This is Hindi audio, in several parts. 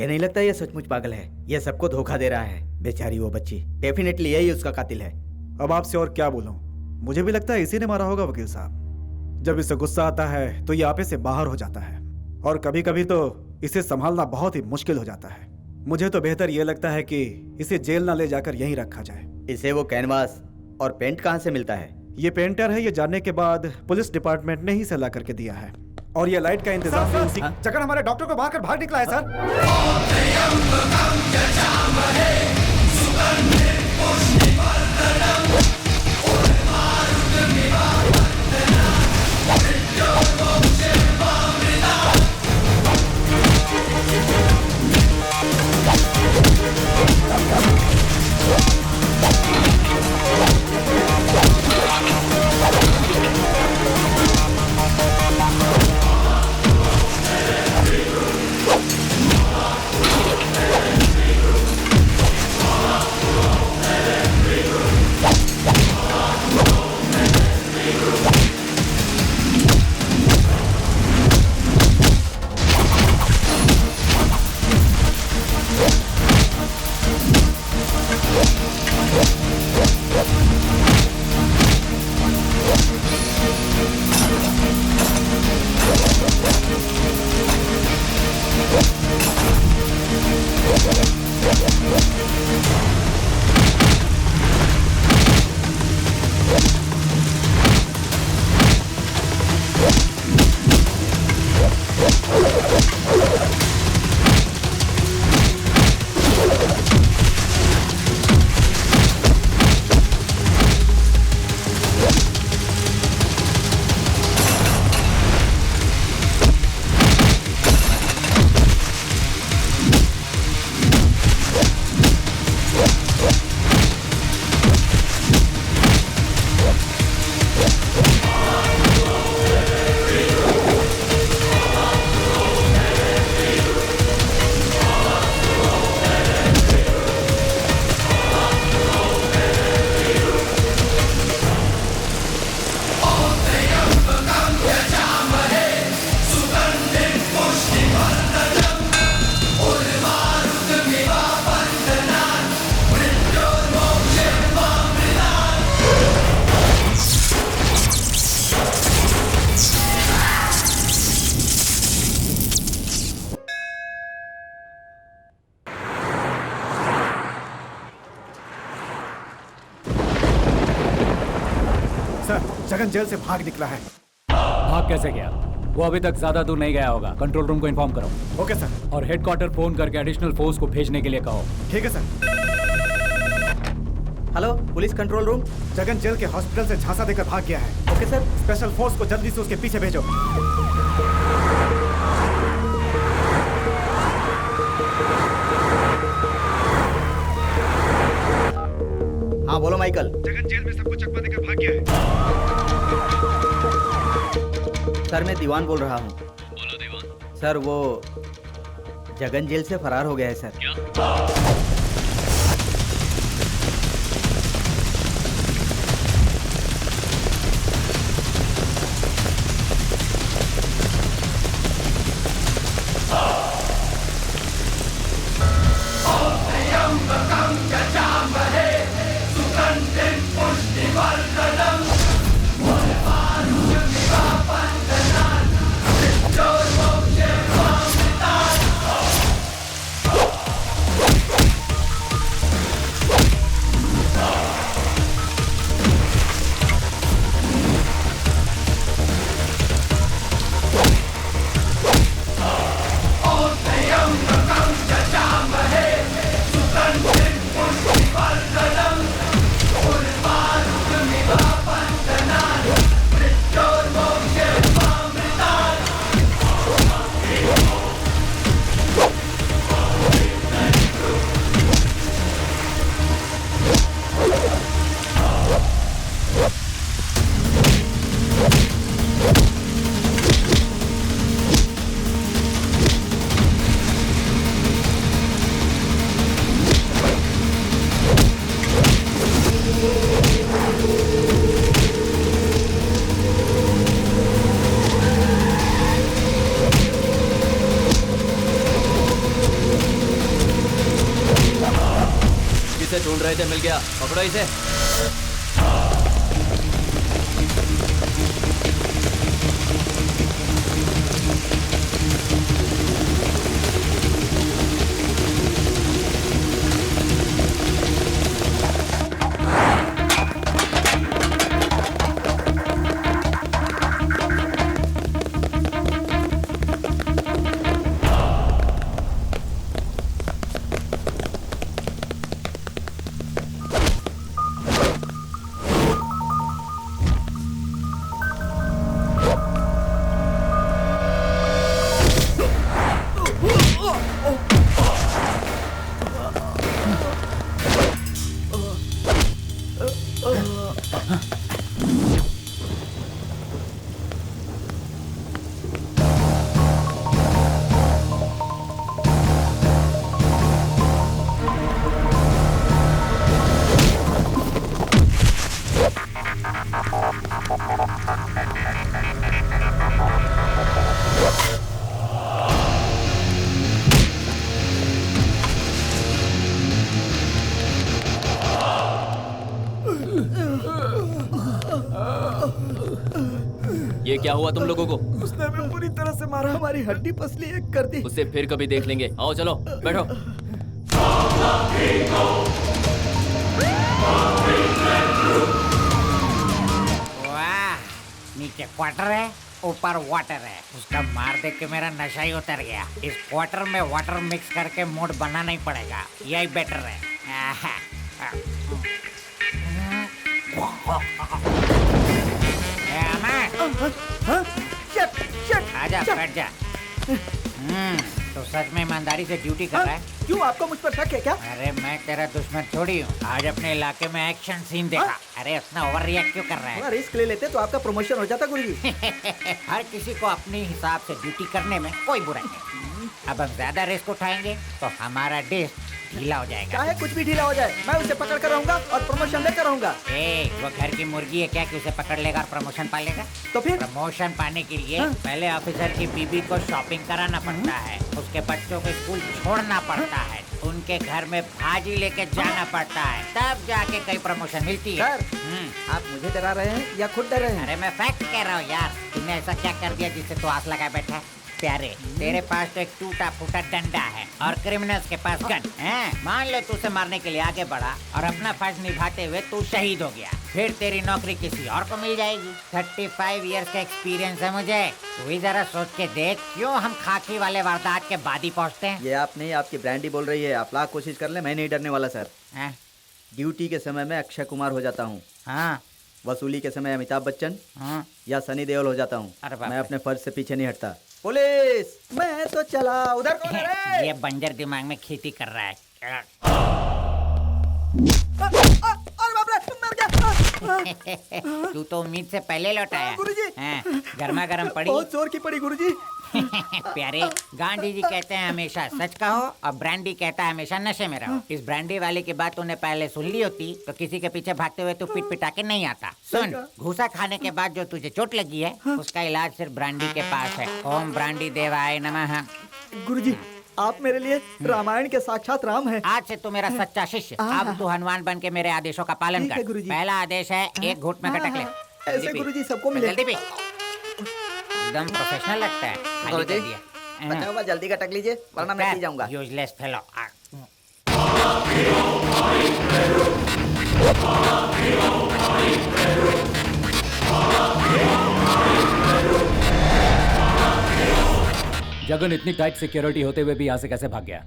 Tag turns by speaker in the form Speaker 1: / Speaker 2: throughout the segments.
Speaker 1: मुझे नहीं लगता ये सचमुच पागल है। ये सबको धोखा दे रहा है। बेचारी वो बच्ची, डेफिनेटली यही उसका कातिल है।
Speaker 2: अब आपसे और क्या बोलूं, मुझे भी लगता है इसी ने मारा होगा वकील साहब। जब इसे गुस्सा आता है तो ये आपे से बाहर हो जाता है और कभी कभी तो इसे संभालना बहुत ही मुश्किल हो जाता है। मुझे तो बेहतर ये लगता है कि इसे जेल ना ले जाकर यहीं रखा जाए।
Speaker 1: इसे वो कैनवास और पेंट कहाँ से मिलता है?
Speaker 2: ये पेंटर है, ये जानने के बाद पुलिस डिपार्टमेंट ने ही सलाह करके दिया है। और ये लाइट का इंतजाम भी उसी। जगन हमारे डॉक्टर को भागकर भाग निकला है सर। जगन जेल से भाग निकला है।
Speaker 3: भाग कैसे गया? वो अभी तक ज्यादा दूर नहीं गया होगा। कंट्रोल रूम को इन्फॉर्म करो।
Speaker 2: Okay sir.
Speaker 3: और हेडक्वार्टर फोन करके एडिशनल फोर्स को भेजने के लिए कहो।
Speaker 2: ठीक है sir.
Speaker 1: Hello, police control room.
Speaker 2: Jagan jail के हॉस्पिटल से झांसा देकर भाग गया है।
Speaker 1: Okay sir.
Speaker 2: स्पेशल फोर्स को जल्दी से उसके पीछे भेजो।
Speaker 1: हाँ बोलो माइकल।
Speaker 2: जगन जेल में सबको चकमा देकर भाग गया है।
Speaker 1: सर मैं दीवान बोल रहा हूँ।
Speaker 4: बोलो दीवान।
Speaker 1: सर वो जगन जेल से फरार हो गया है सर।
Speaker 4: क्या? ढूंढ रहे थे, मिल गया। पकड़ो इसे। ये क्या हुआ तुम लोगों को?
Speaker 1: उसने हमें पूरी तरह से मारा, हमारी हड्डी पसली एक कर दी।
Speaker 4: उससे फिर कभी देख लेंगे। आओ चलो, बैठो।
Speaker 5: वाह, नीचे क्वार्टर है, ऊपर वाटर है। उसका मार देख के मेरा नशा ही उतर गया। इस क्वार्टर में वाटर मिक्स करके मूड बनाना ही पड़ेगा, यही बेटर है। आजा, बैठ जा। तो सच में ईमानदारी से ड्यूटी कर रहा है?
Speaker 1: क्यों, आपको मुझ पर शक है क्या?
Speaker 5: अरे मैं तेरा दुश्मन थोड़ी हूँ। आज अपने इलाके में एक्शन सीन देखा। अरे इतना ओवर रिएक्ट क्यों कर रहा है?
Speaker 1: रिस्क ले लेते तो आपका प्रमोशन हो जाता गुरुजी।
Speaker 5: हर किसी को अपने हिसाब से ड्यूटी करने में कोई बुराई नहीं। अब हम ज्यादा रिस्क उठाएंगे तो हमारा डिश ढीला हो जाएगा।
Speaker 1: चाहे कुछ भी ढीला हो जाए, मैं उसे पकड़ कर रहूंगा और प्रमोशन लेकर रहूंगा।
Speaker 5: वो घर की मुर्गी है क्या कि उसे पकड़ लेगा और प्रमोशन पा लेगा?
Speaker 1: तो फिर
Speaker 5: प्रमोशन पाने के लिए पहले ऑफिसर की बीबी को शॉपिंग कराना पड़ता है, उसके बच्चों को स्कूल छोड़ना पड़ता है, उनके घर में भाजी लेके जाना पड़ता है, तब जाके कई प्रमोशन मिलती है।
Speaker 1: आप मुझे डरा रहे हैं या खुद डर रहे हैं?
Speaker 5: अरे मैं फैक्ट कह रहा हूँ यार। तुमने ऐसा क्या कर दिया जिससे तू आस लगाए बैठा है? प्यारे, तेरे पास तो एक टूटा फूटा डंडा है और क्रिमिनल्स के पास गन है। मान लो तू उसे मारने के लिए आगे बढ़ा और अपना फर्ज निभाते हुए तू शहीद हो गया, फिर तेरी नौकरी किसी और को मिल जाएगी। 35 इयर्स का एक्सपीरियंस है मुझे। तू ही जरा सोच के देख, क्यों हम खाकी वाले वारदात के बाद ही पहुँचते हैं?
Speaker 1: ये आप नहीं, आपकी ब्रांडी बोल रही है। आप लाख कोशिश कर ले, मैं नहीं डरने वाला सर। ड्यूटी के समय में अक्षय कुमार हो जाता हूँ,
Speaker 5: हाँ,
Speaker 1: वसूली के समय अमिताभ बच्चन
Speaker 5: हाँ।
Speaker 1: या सनी देओल हो जाता हूँ।
Speaker 5: अरे बाप
Speaker 1: मैं
Speaker 5: रे।
Speaker 1: अपने फर्ज से पीछे नहीं हटता। पुलिस, मैं तो चला। उधर कौन है रे?
Speaker 5: ये बंजर दिमाग में खेती कर रहा है।
Speaker 1: अरे बाप रे, मर गया।
Speaker 5: तू तो उम्मीद से पहले लौट आया।
Speaker 1: गुरुजी।
Speaker 5: गर्मा गर्म पड़ी।
Speaker 1: बहुत जोर की पड़ी गुरुजी।
Speaker 5: प्यारे, गांधी जी कहते हैं हमेशा सच कहो और ब्रांडी कहता है हमेशा नशे में रहो। इस ब्रांडी वाले की बात तूने पहले सुन ली होती तो किसी के पीछे भागते हुए तू पीट पिटा के नहीं आता। सुन, घूसा खाने के बाद जो तुझे चोट लगी है उसका इलाज सिर्फ ब्रांडी के पास है। ओम ब्रांडी देवाय नमः।
Speaker 1: गुरुजी, आप मेरे लिए रामायण के साक्षात राम हैं।
Speaker 5: आज से तू मेरा सच्चा शिष्य। अब तू हनुमान बन के मेरे आदेशों का पालन
Speaker 1: ठीक है
Speaker 5: कर।
Speaker 1: गुरुजी।
Speaker 5: पहला आदेश है एक घूट में गटक ले।
Speaker 1: ऐसे
Speaker 5: जल्दी पी।
Speaker 1: गुरुजी सबको मिले।
Speaker 5: जल्दी पी। एकदम प्रोफेशनल लगता है। खाली कर दिया।
Speaker 1: बताओ, जल्दी का टक लीजिए वरना मैं पी जाऊंगा।
Speaker 5: Useless fellow.
Speaker 3: जगन इतनी टाइट सिक्योरिटी होते हुए भी यहाँ से कैसे भाग गया?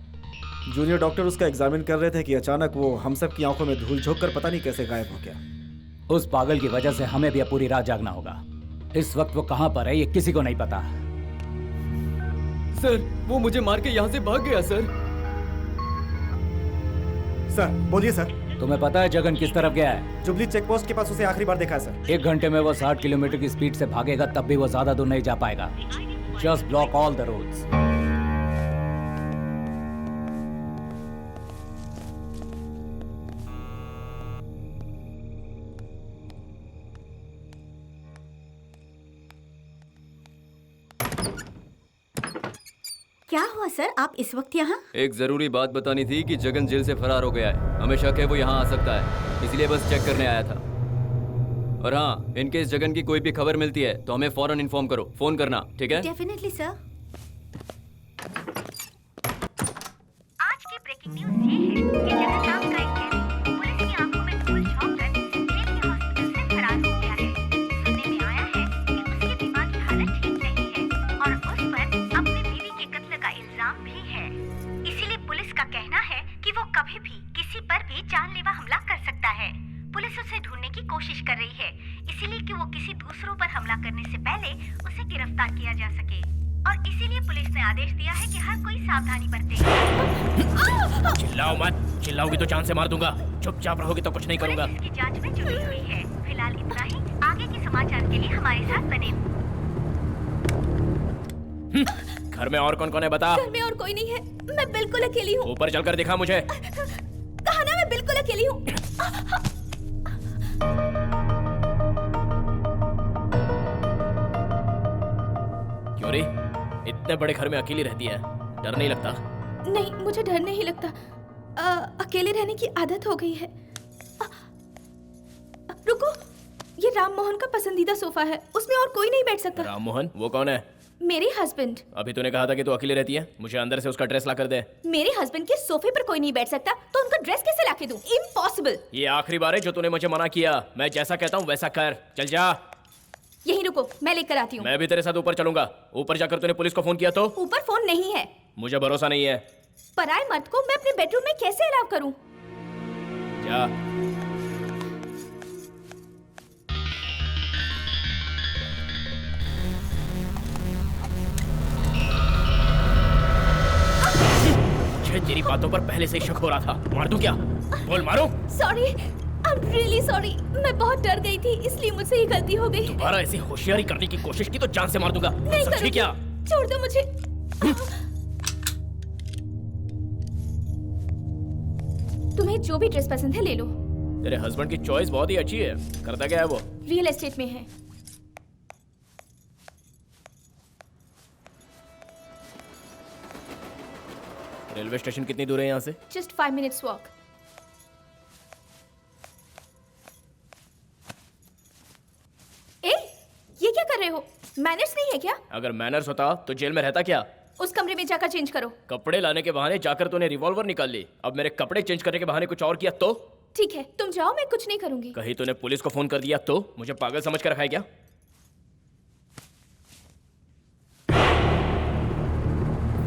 Speaker 2: जूनियर डॉक्टर उसका एग्जामिन कर रहे थे कि अचानक वो हम सब की आंखों में धूल झोंक कर पता नहीं कैसे गायब हो गया।
Speaker 3: उस पागल की वजह से हमें भी अब पूरी रात जागना होगा। इस वक्त वो कहाँ पर है ये किसी को नहीं पता।
Speaker 4: सर, वो मुझे मार के यहाँ से भाग गया सर।
Speaker 2: सर बोलिए सर।
Speaker 3: तुम्हें पता है जगन किस तरफ गया है?
Speaker 2: जुबली चेक पोस्ट के पास उसे आखिरी बार देखा है सर।
Speaker 3: 1 घंटे में वो 60 किलोमीटर की स्पीड से भागेगा, तब भी वो ज्यादा दूर नहीं जा पाएगा। Just block all the roads.
Speaker 6: क्या हुआ सर, आप इस वक्त यहाँ?
Speaker 4: एक जरूरी बात बतानी थी कि जगन जेल से फरार हो गया है। हमें शक है वो यहाँ आ सकता है, इसलिए बस चेक करने आया था। और हाँ, इनकेस जगन की कोई भी खबर मिलती है तो हमें फौरन इन्फॉर्म करो, फोन करना, ठीक है?
Speaker 6: Definitely sir.
Speaker 7: आज की ब्रेकिंग न्यूज ये है कि जगन नाम का एक कैदी पुलिस की आंखों में धूल झोंककर जेल के हॉस्पिटल से फरार हो गया है। सुनने में आया है कि उसकी दिमागी हालत ठीक नहीं है और उस पर अपनी बीवी के कत्ल का इल्जाम भी है। इसीलिए पुलिस का कहना है कि वो कभी भी किसी पर भी जानलेवा हमला कर सकता है। पुलिस उसे ढूंढने की कोशिश कर रही है, इसीलिए कि वो किसी दूसरों पर हमला करने से पहले उसे गिरफ्तार किया जा सके। और इसीलिए पुलिस ने आदेश दिया है कि हर कोई सावधानी बरते।
Speaker 8: चिल्लाओ मत, चिल्लाओगी तो जान से मार दूंगा। चुपचाप रहोगी तो कुछ नहीं करूंगा।
Speaker 7: पुलिस इसकी जांच में जुटी हुई है। फिलहाल इतना ही। आगे के समाचार के लिए हमारे साथ बने।
Speaker 8: घर में और कौन कौन है बता।
Speaker 6: घर में और कोई नहीं है, मैं बिल्कुल अकेली हूँ।
Speaker 8: ऊपर चलकर दिखा मुझे।
Speaker 6: कहा ना, मैं बिल्कुल अकेली हूँ।
Speaker 8: क्यों रे, इतने बड़े घर में अकेली रहती है, डर नहीं लगता?
Speaker 6: नहीं, मुझे डर नहीं लगता। अकेले रहने की आदत हो गई है। रुको, ये राम मोहन का पसंदीदा सोफा है, उसमें और कोई नहीं बैठ सकता।
Speaker 8: राम मोहन वो कौन है?
Speaker 6: मेरे हस्बैंड।
Speaker 8: अभी तूने कहा था कि तू अकेली रहती है। मुझे अंदर से उसका ड्रेस ला कर दे।
Speaker 6: मेरे हस्बैंड के सोफे पर कोई नहीं बैठ सकता, तो उनका ड्रेस कैसे लाके दूं? इम्पॉसिबल।
Speaker 8: ये आखिरी बार है जो तूने मुझे मना किया। मैं जैसा कहता हूँ वैसा कर। चल जा।
Speaker 6: यहीं रुको, मैं लेकर आती हूँ।
Speaker 8: मैं भी तेरे साथ ऊपर चलूंगा। ऊपर जाकर तूने पुलिस को फोन किया तो?
Speaker 6: ऊपर फोन नहीं है।
Speaker 8: मुझे भरोसा नहीं है।
Speaker 6: पराये मर्द को मैं अपने बेडरूम में कैसे अलाउ करूं?
Speaker 8: जा। मुझे तेरी बातों पर पहले से ही शक हो रहा था। मार दूं क्या? बोल मारूं?
Speaker 6: Sorry, I am really sorry. मैं बहुत डर गई थी, इसलिए मुझसे ये गलती हो गई।
Speaker 8: दोबारा ऐसी होशियारी करने की कोशिश की तो जान से मार दूंगा।
Speaker 6: नहीं
Speaker 8: समझी
Speaker 6: करूंगी।
Speaker 8: क्या?
Speaker 6: छोड़ दो मुझे। तुम्हें जो भी ड्रेस पसंद है ले लो।
Speaker 8: तेरे हस्बैंड की चॉइस बहुत ही अच्छी है। करता क्या है वो?
Speaker 6: रियल एस्टेट में है।
Speaker 8: रेलवे स्टेशन कितनी दूर है यहाँ से?
Speaker 6: Just 5 minutes walk. ए, ये क्या कर रहे हो? मैनर्स नहीं है क्या?
Speaker 8: अगर मैनर्स होता तो जेल में रहता क्या?
Speaker 6: उस कमरे में जाकर चेंज करो।
Speaker 8: कपड़े लाने के बहाने जाकर तूने रिवॉल्वर निकाल ली। अब मेरे कपड़े चेंज करने के बहाने कुछ और किया तो?
Speaker 6: ठीक है, तुम जाओ, मैं कुछ नहीं करूंगी।
Speaker 8: कहीं तूने पुलिस को फोन कर दिया तो? मुझे पागल समझ कर रखा है क्या?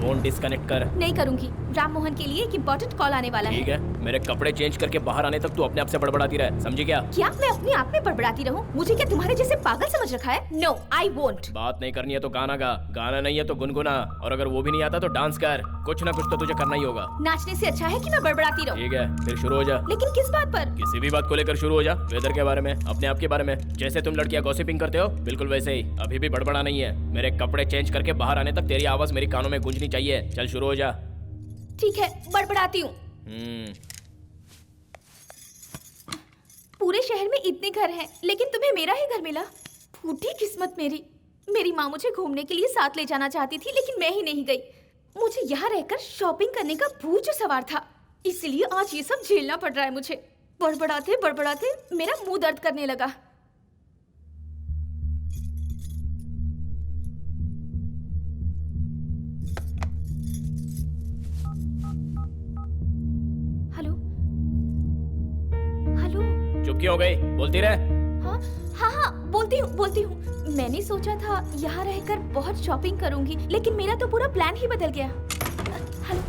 Speaker 8: फोन डिस्कनेक्ट कर।
Speaker 6: नहीं करूंगी। राम मोहन के लिए एक इम्पोर्टेंट कॉल आने वाला है।
Speaker 8: ठीक है, मेरे कपड़े चेंज करके बाहर आने तक तू अपने आप से बड़बड़ाती रहे, समझी क्या?
Speaker 6: क्या मैं अपने आप में बड़बड़ाती रहूं? मुझे क्या तुम्हारे जैसे पागल समझ रखा है? No, I won't.
Speaker 8: बात नहीं करनी है तो गाना गा, गाना नहीं है तो गुनगुना, और अगर वो भी नहीं आता तो डांस कर। कुछ ना कुछ तो तुझे करना ही होगा।
Speaker 6: नाचने से अच्छा है कि मैं बड़बड़ाती रहूं।
Speaker 8: ठीक है, फिर शुरू हो जा।
Speaker 6: लेकिन किस बात पर?
Speaker 8: किसी भी बात को लेकर शुरू हो जा। वेदर के बारे में, अपने आप के बारे में। जैसे तुम लड़कियां गॉसिपिंग करते हो, बिल्कुल वैसे ही। अभी भी बड़बड़ा नहीं है। मेरे कपड़े चेंज करके बाहर आने तक तेरी आवाज मेरी कानों में गूंजनी चाहिए। चल शुरू हो जा।
Speaker 6: ठीक है, बड़बड़ाती हूँ। पूरे शहर में इतने घर हैं, लेकिन तुम्हें मेरा ही घर मिला। फूटी किस्मत मेरी। मेरी माँ मुझे घूमने के लिए साथ ले जाना चाहती थी, लेकिन मैं ही नहीं गई। मुझे यहाँ रहकर शॉपिंग करने का भूत जो सवार था, इसलिए आज ये सब झेलना पड़ रहा है मुझे। बड़बड़ाते बड़बड़ाते मेरा मुंह दर्द करने लगा। Hello hello.
Speaker 8: चुप क्यों हो गई? बोलती रहे।
Speaker 6: हाँ हाँ हाँ, बोलती हूँ। मैंने सोचा था यहाँ रहकर बहुत शॉपिंग करूंगी, लेकिन मेरा तो पूरा प्लान ही बदल गया। Hello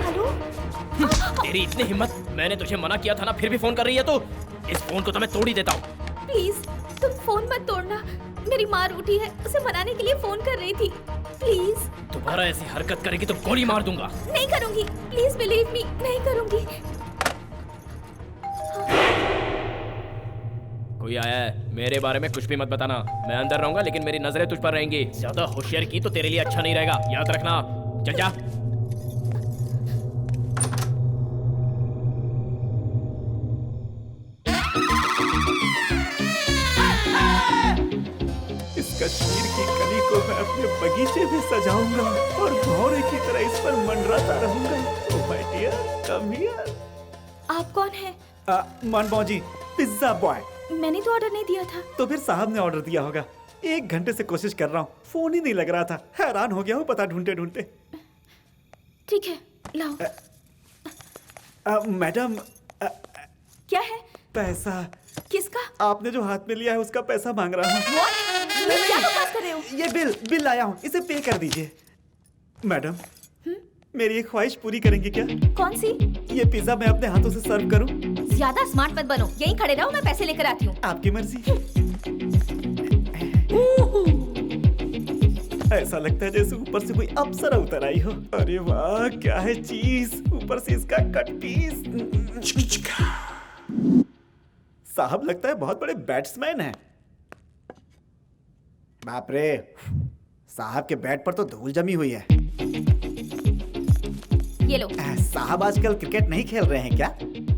Speaker 6: hello.
Speaker 8: तेरी इतनी हिम्मत! मैंने तुझे मना किया था ना, फिर भी फोन कर रही है तू। इस फोन को तो मैं तोड़ ही देता हूँ।
Speaker 6: प्लीज तुम फोन मत तोड़ना। मेरी माँ रूठी है, उसे मनाने के लिए फोन कर रही थी। प्लीज।
Speaker 8: दोबारा ऐसी हरकत करेगी तो गोली मार दूंगा।
Speaker 6: नहीं करूंगी, प्लीज बिलीव मी, नहीं करूंगी।
Speaker 8: कोई आया है? मेरे बारे में कुछ भी मत बताना। मैं अंदर रहूंगा, लेकिन मेरी नजरें तुझ पर रहेंगी। ज्यादा होशियारी की तो तेरे लिए अच्छा नहीं रहेगा, याद रखना। चल जा।
Speaker 2: इस कश्मीर की कली को मैं अपने बगीचे में सजाऊंगा और भौरे पर मंडराता रहूंगा। Oh my dear, come here.
Speaker 6: आप कौन हैं?
Speaker 2: Manmohan ji, pizza boy.
Speaker 6: मैंने तो ऑर्डर नहीं दिया था।
Speaker 2: तो फिर साहब ने ऑर्डर दिया होगा। 1 घंटे से कोशिश कर रहा हूँ, फोन ही नहीं लग रहा था। हैरान हो गया हूँ पता ढूंढते ढूंढते।
Speaker 6: ठीक है, लाओ।
Speaker 2: मैडम,
Speaker 6: क्या है?
Speaker 2: पैसा।
Speaker 6: किसका?
Speaker 2: आपने जो हाथ में लिया है उसका पैसा मांग रहा हूँ।
Speaker 6: क्या बकवास कर रहे हो?
Speaker 2: ये बिल लाया हूँ, इसे पे कर दीजिए। मैडम, मेरी एक ख्वाहिश पूरी करेंगी क्या?
Speaker 6: कौन सी?
Speaker 2: ये पिज्जा मैं अपने हाथों से सर्व करूँ?
Speaker 6: ज्यादा स्मार्ट मत बनो, यहीं खड़े रहो, मैं पैसे लेकर आती हूँ।
Speaker 2: आपकी मर्जी। ऐसा लगता है जैसे ऊपर से कोई अप्सरा उतर आई हो। अरे वाह, क्या है चीज, ऊपर से इसका कट पीस। साहब लगता है बहुत बड़े बैट्समैन हैं। बाप रे, साहब के बैट पर तो धूल जमी हुई है।
Speaker 6: ये लो।
Speaker 2: साहब आजकल क्रिकेट नहीं खेल रहे हैं क्या?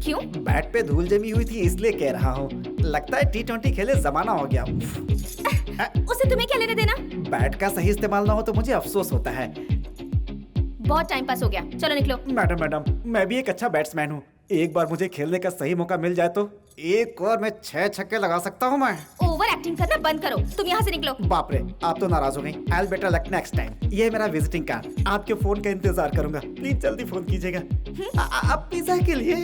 Speaker 6: क्यों?
Speaker 2: बैट पे धूल जमी हुई थी इसलिए कह रहा हूँ। लगता है T20 खेले जमाना हो गया।
Speaker 6: उसे तुम्हें क्या लेने देना?
Speaker 2: बैट का सही इस्तेमाल ना हो तो मुझे अफसोस होता है।
Speaker 6: बहुत टाइम पास हो गया, चलो निकलो।
Speaker 2: मैडम, मैं भी एक अच्छा बैट्समैन हूँ। एक बार मुझे खेलने का सही मौका मिल जाए तो एक और मैं 6 छक्के लगा सकता हूँ मैं।
Speaker 6: ओवर एक्टिंग करना बंद करो, तुम यहाँ से निकलो।
Speaker 2: बाप रे, आप तो नाराज हो गई। I'll better luck next time। ये है मेरा विजिटिंग कार्ड, आपके फोन का इंतजार करूंगा। प्लीज जल्दी फोन कीजिएगा। आप पिज्जा के लिए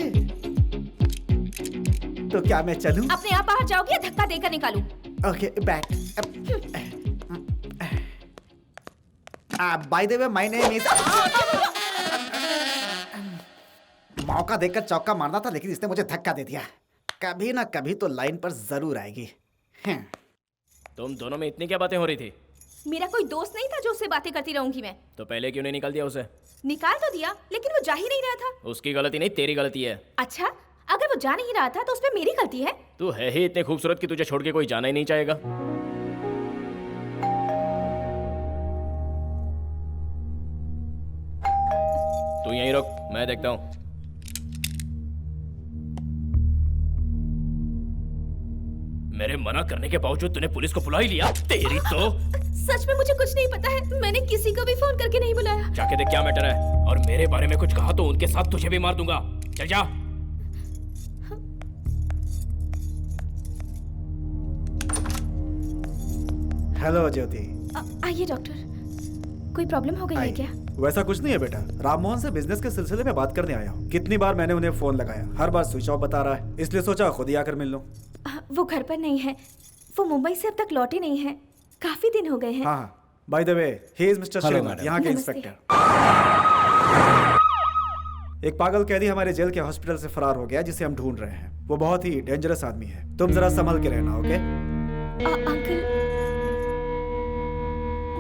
Speaker 2: तो क्या मैं चलूं?
Speaker 6: अपने आप बाहर जाओगे या धक्का देकर निकालूं?
Speaker 2: Okay, back. Bye the way, my name is. मौका देखकर चौका मारना था, लेकिन इसने मुझे धक्का दे दिया। कभी ना कभी तो लाइन पर जरूर आएगी।
Speaker 8: तुम दोनों में इतनी क्या बातें हो रही थी?
Speaker 6: मेरा कोई दोस्त नहीं था जो उससे बातें करती रहूंगी मैं।
Speaker 8: तो पहले क्यों नहीं निकाल दिया उसे?
Speaker 6: निकाल तो दिया, लेकिन वो जा ही नहीं रहा था।
Speaker 8: उसकी गलती नहीं, तेरी गलती है।
Speaker 6: अच्छा, अगर वो जा नहीं रहा था तो उसमें मेरी गलती है?
Speaker 8: तू है ही इतने खूबसूरत कि तुझे छोड़ के कोई जाना ही नहीं चाहेगा। तू यहीं रुक, मैं देखता हूँ। मेरे मना करने के बावजूद तूने पुलिस को बुला ही लिया। तेरी तो।
Speaker 6: सच में मुझे कुछ नहीं पता है, मैंने किसी को भी फोन करके नहीं बुलाया।
Speaker 8: जाके देख क्या मैटर है, और मेरे बारे में कुछ कहा तो उनके साथ तुझे भी मार दूंगा। चल जा।
Speaker 2: हेलो ज्योति।
Speaker 6: आइए डॉक्टर, कोई प्रॉब्लम हो गई है क्या?
Speaker 2: वैसा कुछ नहीं है बेटा, राममोहन से बिजनेस के सिलसिले में बात करने आया हूँ। कितनी बार मैंने उन्हें फोन लगाया, हर बार स्विच ऑफ बता रहा है, इसलिए सोचा खुद ही आकर मिल लूं।
Speaker 6: वो घर पर नहीं है, वो मुंबई से अब तक लौटे नहीं हैं, काफी दिन हो गए हैं।
Speaker 2: हाँ, by the way, he is mister Shrinath, यहाँ के
Speaker 6: नमस्ते।
Speaker 2: इंस्पेक्टर। एक पागल कैदी हमारे जेल के हॉस्पिटल से फरार हो गया, जिसे हम ढूंढ रहे हैं। वो बहुत ही डेंजरस आदमी है, तुम जरा संभल के रहना, ओके?
Speaker 6: अंकल,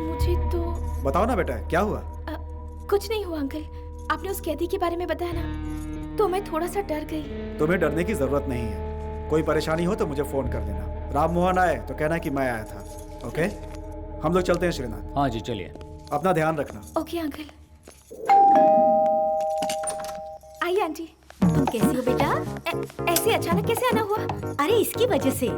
Speaker 6: मुझे तो
Speaker 2: बताओ ना बेटा, क्या हुआ?
Speaker 6: कुछ नहीं हुआ अंकल, आपने उस कैदी के बारे में बताया ना, तो मैं थोड़ा सा डर गई।
Speaker 2: तुम्हें डरने की जरूरत नहीं है, कोई परेशानी हो तो मुझे फोन कर देना। राममोहन आए तो कहना कि मैं आया था, ओके? हम लोग चलते हैं श्रीनाथ।
Speaker 3: हाँ जी, चलिए।
Speaker 2: अपना ध्यान रखना।
Speaker 6: Okay uncle. आइए आंटी। तुम कैसी हो बेटा? ऐसे अचानक कैसे आना हुआ?
Speaker 9: अरे इसकी वजह से।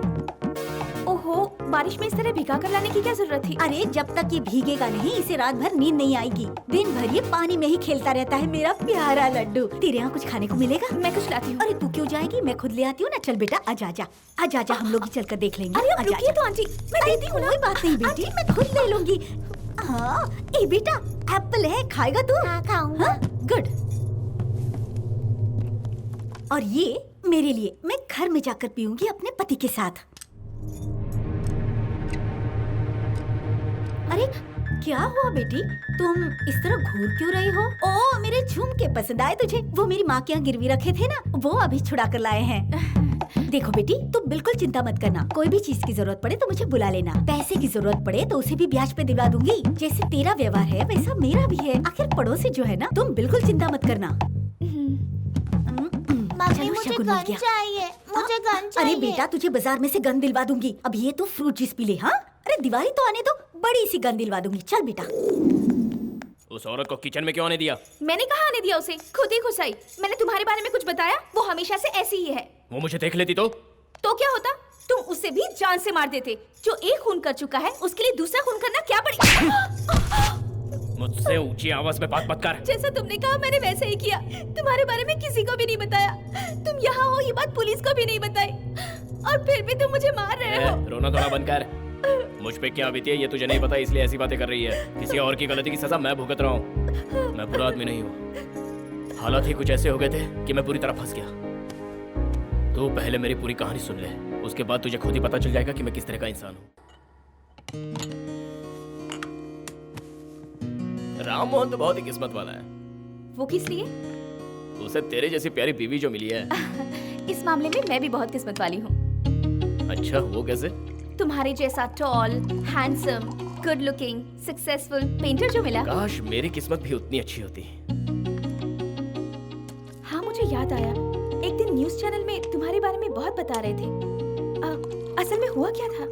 Speaker 6: ओहो, बारिश में इस तरह भिगा कर लाने की क्या जरूरत थी?
Speaker 9: अरे जब तक ये भीगेगा नहीं, इसे रात भर नींद नहीं आएगी। दिन भर ये पानी में ही खेलता रहता है, मेरा प्यारा लड्डू। तेरे यहाँ कुछ खाने को मिलेगा?
Speaker 6: मैं कुछ लाती हूँ।
Speaker 9: अरे तू क्यों जाएगी, मैं खुद ले आती हूँ ना। चल बेटा, आजा आजा आजा आजा, हम लोग ही चलकर देख लेंगे।
Speaker 6: अरे अब रुकिए तो आंटी, मैं देती हूँ ना।
Speaker 9: कोई बात नहीं बेटी, मैं खुद ले लूंगी। हाँ, ए बेटा, एप्पल है, खाएगा तू? हाँ खाऊंगा। गुड। और ये मेरे लिए, मैं घर में जाकर पीऊंगी अपने पति के साथ। अरे क्या हुआ बेटी, तुम इस तरह घूर क्यों रही हो? ओ, मेरे झुमके पसंद आए तुझे? वो मेरी माँ के यहाँ गिरवी रखे थे ना, वो अभी छुड़ा कर लाए हैं। देखो बेटी, तुम बिल्कुल चिंता मत करना, कोई भी चीज की जरूरत पड़े तो मुझे बुला लेना। पैसे की जरूरत पड़े तो उसे भी ब्याज पे दिलवा दूंगी। जैसे तेरा व्यवहार है वैसा मेरा भी है, आखिर पड़ोसी जो है ना। तुम बिल्कुल चिंता मत करना।
Speaker 10: मम्मी मुझे गन चाहिए, मुझे गन चाहिए।
Speaker 9: अरे बेटा, तुझे बाजार में से गन दिलवा दूंगी। अब ये तो फ्रूट जूस पी ले। हाँ, अरे दिवाली तो आने दो, बड़ी सी गन दिलवा दूंगी। चल बेटा।
Speaker 8: उस औरत को किचन में क्यों आने दिया?
Speaker 6: मैंने कहा आने दिया उसे, खुद ही घुस आई। मैंने तुम्हारे बारे में कुछ बताया? वो हमेशा से ऐसी ही है।
Speaker 8: वो मुझे देख लेती तो
Speaker 6: क्या होता? तुम उसे भी जान से मार देते। जो एक खून कर चुका है उसके लिए दूसरा खून करना क्या पड़ेगा?
Speaker 8: मुझसे ऊंची आवाज में बात मत कर।
Speaker 6: जैसा तुमने कहा मैंने वैसे ही किया। तुम्हारे बारे में किसी को भी नहीं बताया। तुम यहाँ हो ये बात पुलिस को भी नहीं बताई, और फिर भी तुम मुझे मार रहे हो।
Speaker 8: रोना थोड़ा बंद कर। मुझ पे क्या बीती है ये तुझे नहीं पता, इसलिए ऐसी बातें कर रही है। किसी और की गलती की सजा मैं भुगत रहा हूँ। मैं बुरा आदमी नहीं हूँ। हालात ही कुछ ऐसे हो गए थे कि मैं पूरी तरह फंस गया। तू पहले मेरी पूरी कहानी सुन ले, उसके बाद तुझे खुद ही पता चल जाएगा कि मैं किस तरह का इंसान हूँ। राम मोहन तो बहुत ही किस्मत वाला है।
Speaker 6: वो किस लिए?
Speaker 8: उसे तेरे जैसी प्यारी बीवी जो मिली है।
Speaker 6: इस मामले में मैं भी बहुत किस्मत वाली हूँ।
Speaker 8: अच्छा, वो कैसे?
Speaker 6: तुम्हारे जैसा tall, handsome, good looking, successful painter जो मिला।
Speaker 8: काश मेरी किस्मत भी उतनी अच्छी होती।
Speaker 6: हाँ, मुझे याद आया, एक दिन न्यूज़ चैनल में तुम्हारे बारे में बहुत बता रहे थे। असल में हुआ क्या था?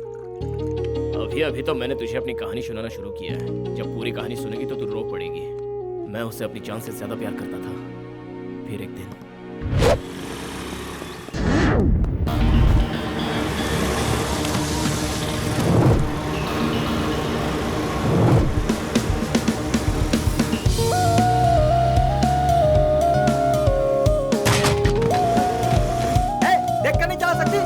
Speaker 8: अभी अभी तो मैंने तुझे अपनी कहानी सुनाना शुरू किया है। जब पूरी कहानी सुनेगी तो तू रो पड़ेगी। मैं उससे अपनी जान से ज्यादा प्यार करता था। फिर एक दिन
Speaker 1: देख कर नहीं चला सकती?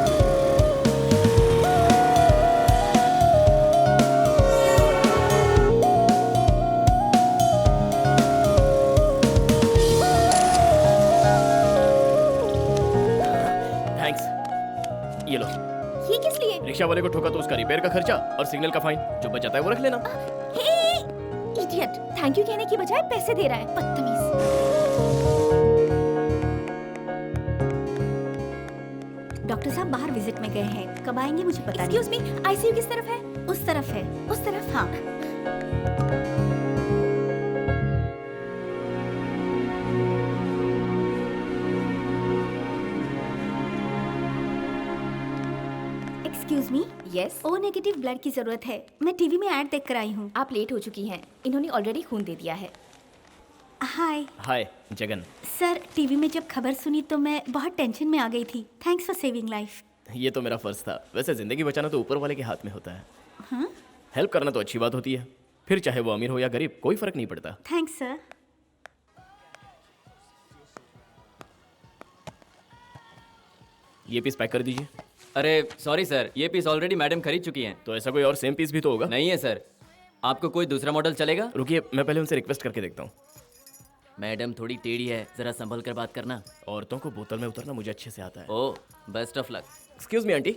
Speaker 8: ये लो।
Speaker 6: ये किस लिए?
Speaker 8: रिक्शा वाले को ठोका तो उसका रिपेयर का खर्चा और सिग्नल का फाइन, जो बच जाता है वो रख लेना।
Speaker 6: इडियट, थैंक यू कहने की बजाय पैसे दे रहा है, बदतमीज।
Speaker 9: डॉक्टर साहब बाहर विजिट में गए हैं, कब आएंगे मुझे पता नहीं।
Speaker 6: एक्सक्यूज मी, आईसीयू किस तरफ है?
Speaker 9: उस तरफ है।
Speaker 6: उस तरफ?
Speaker 9: हाँ। Excuse me.
Speaker 6: Yes.
Speaker 9: O negative blood की जरूरत है। मैं टीवी में ऐड देख कर आई हूँ।
Speaker 6: आप लेट हो चुकी हैं, इन्होंने ऑलरेडी खून दे दिया है।
Speaker 9: हाय।
Speaker 8: हाय जगन।
Speaker 9: सर, टीवी में जब खबर सुनी तो मैं बहुत टेंशन में आ गई थी। Thanks for saving life.
Speaker 8: ये तो मेरा फर्ज था। वैसे जिंदगी बचाना तो ऊपर वाले के हाथ में होता है।
Speaker 9: हाँ?
Speaker 8: हेल्प करना तो अच्छी बात होती है, फिर चाहे वो अमीर हो या गरीब, कोई फर्क नहीं पड़ता।
Speaker 9: Thanks sir.
Speaker 8: ये पीस पैक कर दीजिए।
Speaker 4: अरे सॉरी सर, ये पीस ऑलरेडी मैडम खरीद चुकी हैं।
Speaker 8: तो ऐसा कोई और सेम पीस भी तो होगा?
Speaker 4: नहीं है सर। आपको कोई दूसरा मॉडल चलेगा?
Speaker 8: रुकिए, मैं पहले उनसे रिक्वेस्ट करके देखता हूँ।
Speaker 4: मैडम थोड़ी टेढ़ी है, जरा संभल कर बात करना।
Speaker 8: औरतों को बोतल में उतरना मुझे अच्छे से आता है।
Speaker 4: Oh, best of luck.
Speaker 8: Excuse me aunty.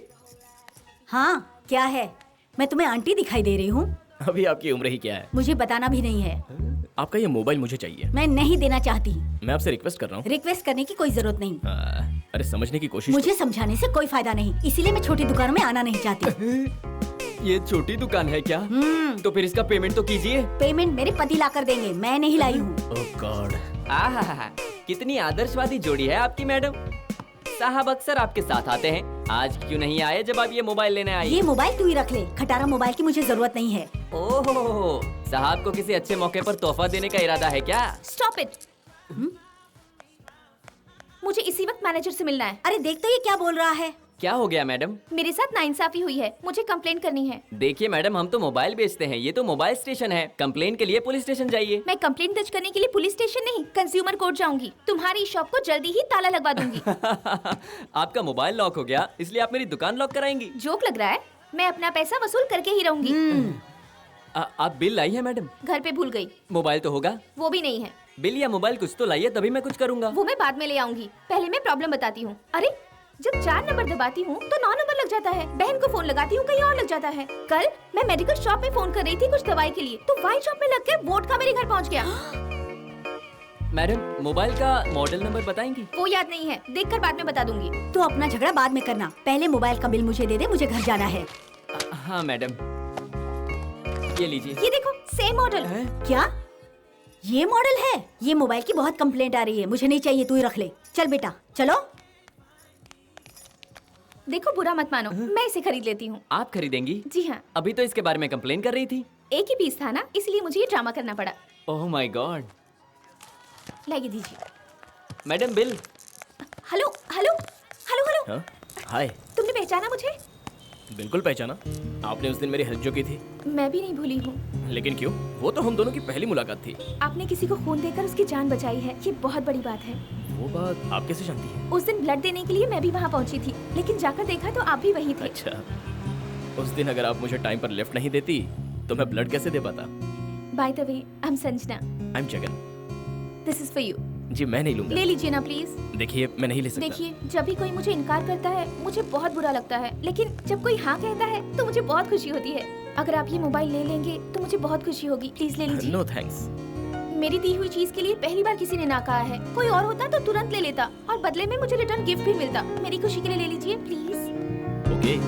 Speaker 9: हाँ, क्या है? मैं तुम्हें आंटी दिखाई दे रही हूँ?
Speaker 8: अभी आपकी उम्र ही क्या है?
Speaker 9: मुझे बताना भी नहीं है।
Speaker 8: आपका ये मोबाइल मुझे चाहिए।
Speaker 9: मैं नहीं देना चाहती।
Speaker 8: मैं आपसे रिक्वेस्ट कर रहा हूँ।
Speaker 9: रिक्वेस्ट करने की कोई जरूरत नहीं।
Speaker 8: अरे समझने की कोशिश।
Speaker 9: मुझे समझाने से कोई फायदा नहीं, इसीलिए मैं छोटी दुकानों में आना नहीं चाहती।
Speaker 4: ये छोटी दुकान है क्या? तो फिर इसका पेमेंट तो कीजिए।
Speaker 9: पेमेंट मेरे पति ला कर देंगे, मैं नहीं लाई हूँ।
Speaker 8: ओह गॉड।
Speaker 4: आहा, कितनी आदर्शवादी जोड़ी है आपकी मैडम। साहब अक्सर आपके साथ आते हैं, आज क्यों नहीं आए जब आप ये मोबाइल लेने आई?
Speaker 9: ये मोबाइल तू ही रख ले, खटारा मोबाइल की मुझे जरूरत नहीं है।
Speaker 4: ओहो, साहब को किसी अच्छे मौके पर तोहफा देने का इरादा है क्या?
Speaker 6: Stop it. मुझे इसी वक्त मैनेजर से मिलना है।
Speaker 9: अरे देख तो ये क्या बोल रहा है।
Speaker 4: क्या हो गया मैडम?
Speaker 6: मेरे साथ नाइंसाफी हुई है, मुझे कंप्लेंट करनी है।
Speaker 4: देखिए मैडम, हम तो मोबाइल बेचते हैं, ये तो मोबाइल स्टेशन है। कंप्लेंट के लिए पुलिस स्टेशन जाइए।
Speaker 6: मैं कंप्लेंट दर्ज करने के लिए पुलिस स्टेशन नहीं, कंज्यूमर कोर्ट जाऊंगी। तुम्हारी शॉप को जल्दी ही ताला लगवा दूंगी।
Speaker 4: आपका मोबाइल लॉक हो गया, इसलिए आप मेरी दुकान लॉक कराएंगी?
Speaker 6: जोक लग रहा है? मैं अपना पैसा वसूल करके ही रहूंगी।
Speaker 4: आप बिल लाई है मैडम?
Speaker 6: घर पे भूल गई।
Speaker 4: मोबाइल तो होगा?
Speaker 6: वो भी नहीं है।
Speaker 4: बिल या मोबाइल कुछ तो लाइए, तभी मैं कुछ करूंगा।
Speaker 6: वो मैं बाद में ले आऊंगी, पहले मैं प्रॉब्लम बताती हूँ। अरे जब 4 नंबर दबाती हूँ तो 9 नंबर लग जाता है। बहन को फोन लगाती हूँ, कहीं और लग जाता है। कल मैं मेडिकल शॉप में फोन कर रही थी कुछ दवाई के लिए, तो वाइन शॉप में लग के वोडका मेरे घर पहुँच गया।
Speaker 4: मैडम मोबाइल का मॉडल नंबर बताएंगी?
Speaker 6: वो याद नहीं है, देखकर बाद में बता दूंगी।
Speaker 9: तो अपना झगड़ा बाद में करना, पहले मोबाइल का बिल मुझे दे दे, मुझे घर जाना है।
Speaker 4: हाँ मैडम, ये लीजिए।
Speaker 6: ये देखो, सेम मॉडल।
Speaker 9: क्या ये मॉडल है? ये मोबाइल की बहुत कंप्लेंट आ रही है, मुझे नहीं चाहिए, तू ही रख ले। चल बेटा चलो।
Speaker 6: देखो बुरा मत मानो, मैं इसे खरीद लेती हूँ।
Speaker 4: आप खरीदेंगी?
Speaker 6: जी हाँ।
Speaker 4: अभी तो इसके बारे में कंप्लेन कर रही थी।
Speaker 6: एक ही पीस था ना, इसलिए मुझे ये ड्रामा करना पड़ा।
Speaker 4: Oh my God.
Speaker 6: लाइए दीजिए।
Speaker 4: Madam bill.
Speaker 6: Hello hello hello hello.
Speaker 8: हाँ? हाय।
Speaker 6: तुमने पहचाना मुझे?
Speaker 8: बिल्कुल पहचाना। आपने उस दिन मेरी हेल्प जो की थी।
Speaker 6: मैं भी नहीं भूली हूँ।
Speaker 8: लेकिन क्यों? वो तो हम दोनों की पहली मुलाकात थी।
Speaker 6: आपने किसी को खून देकर उसकी जान बचाई है, ये बहुत बड़ी बात है।
Speaker 8: वो बात आप कैसे जानती हैं?
Speaker 6: उस दिन ब्लड देने के लिए मैं भी वहाँ पहुँची थी, लेकिन जाकर देखा तो आप भी वहीं थे।
Speaker 8: अच्छा, उस दिन अगर आप मुझे टाइम पर लिफ्ट नहीं देती तो मैं ब्लड कैसे दे पाता?
Speaker 6: By the way, I am Sanjana.
Speaker 8: I am Jagan.
Speaker 6: This is for you.
Speaker 8: जी मैं नहीं लूंगा।
Speaker 6: ले लीजिए ना प्लीज।
Speaker 8: देखिए मैं नहीं ले सकता।
Speaker 6: देखिए, जब भी कोई मुझे इनकार करता है मुझे बहुत बुरा लगता है, लेकिन जब कोई हाँ कहता है तो मुझे बहुत खुशी होती है। अगर आप ये मोबाइल ले लेंगे तो मुझे बहुत खुशी होगी। प्लीज ले लीजिए।
Speaker 8: No thanks.
Speaker 6: मेरी दी हुई चीज के लिए पहली बार किसी ने ना कहा है। कोई और होता तो तुरंत ले लेता और बदले में मुझे रिटर्न गिफ्ट भी मिलता। मेरी खुशी के लिए ले लीजिए प्लीज।
Speaker 8: ओके।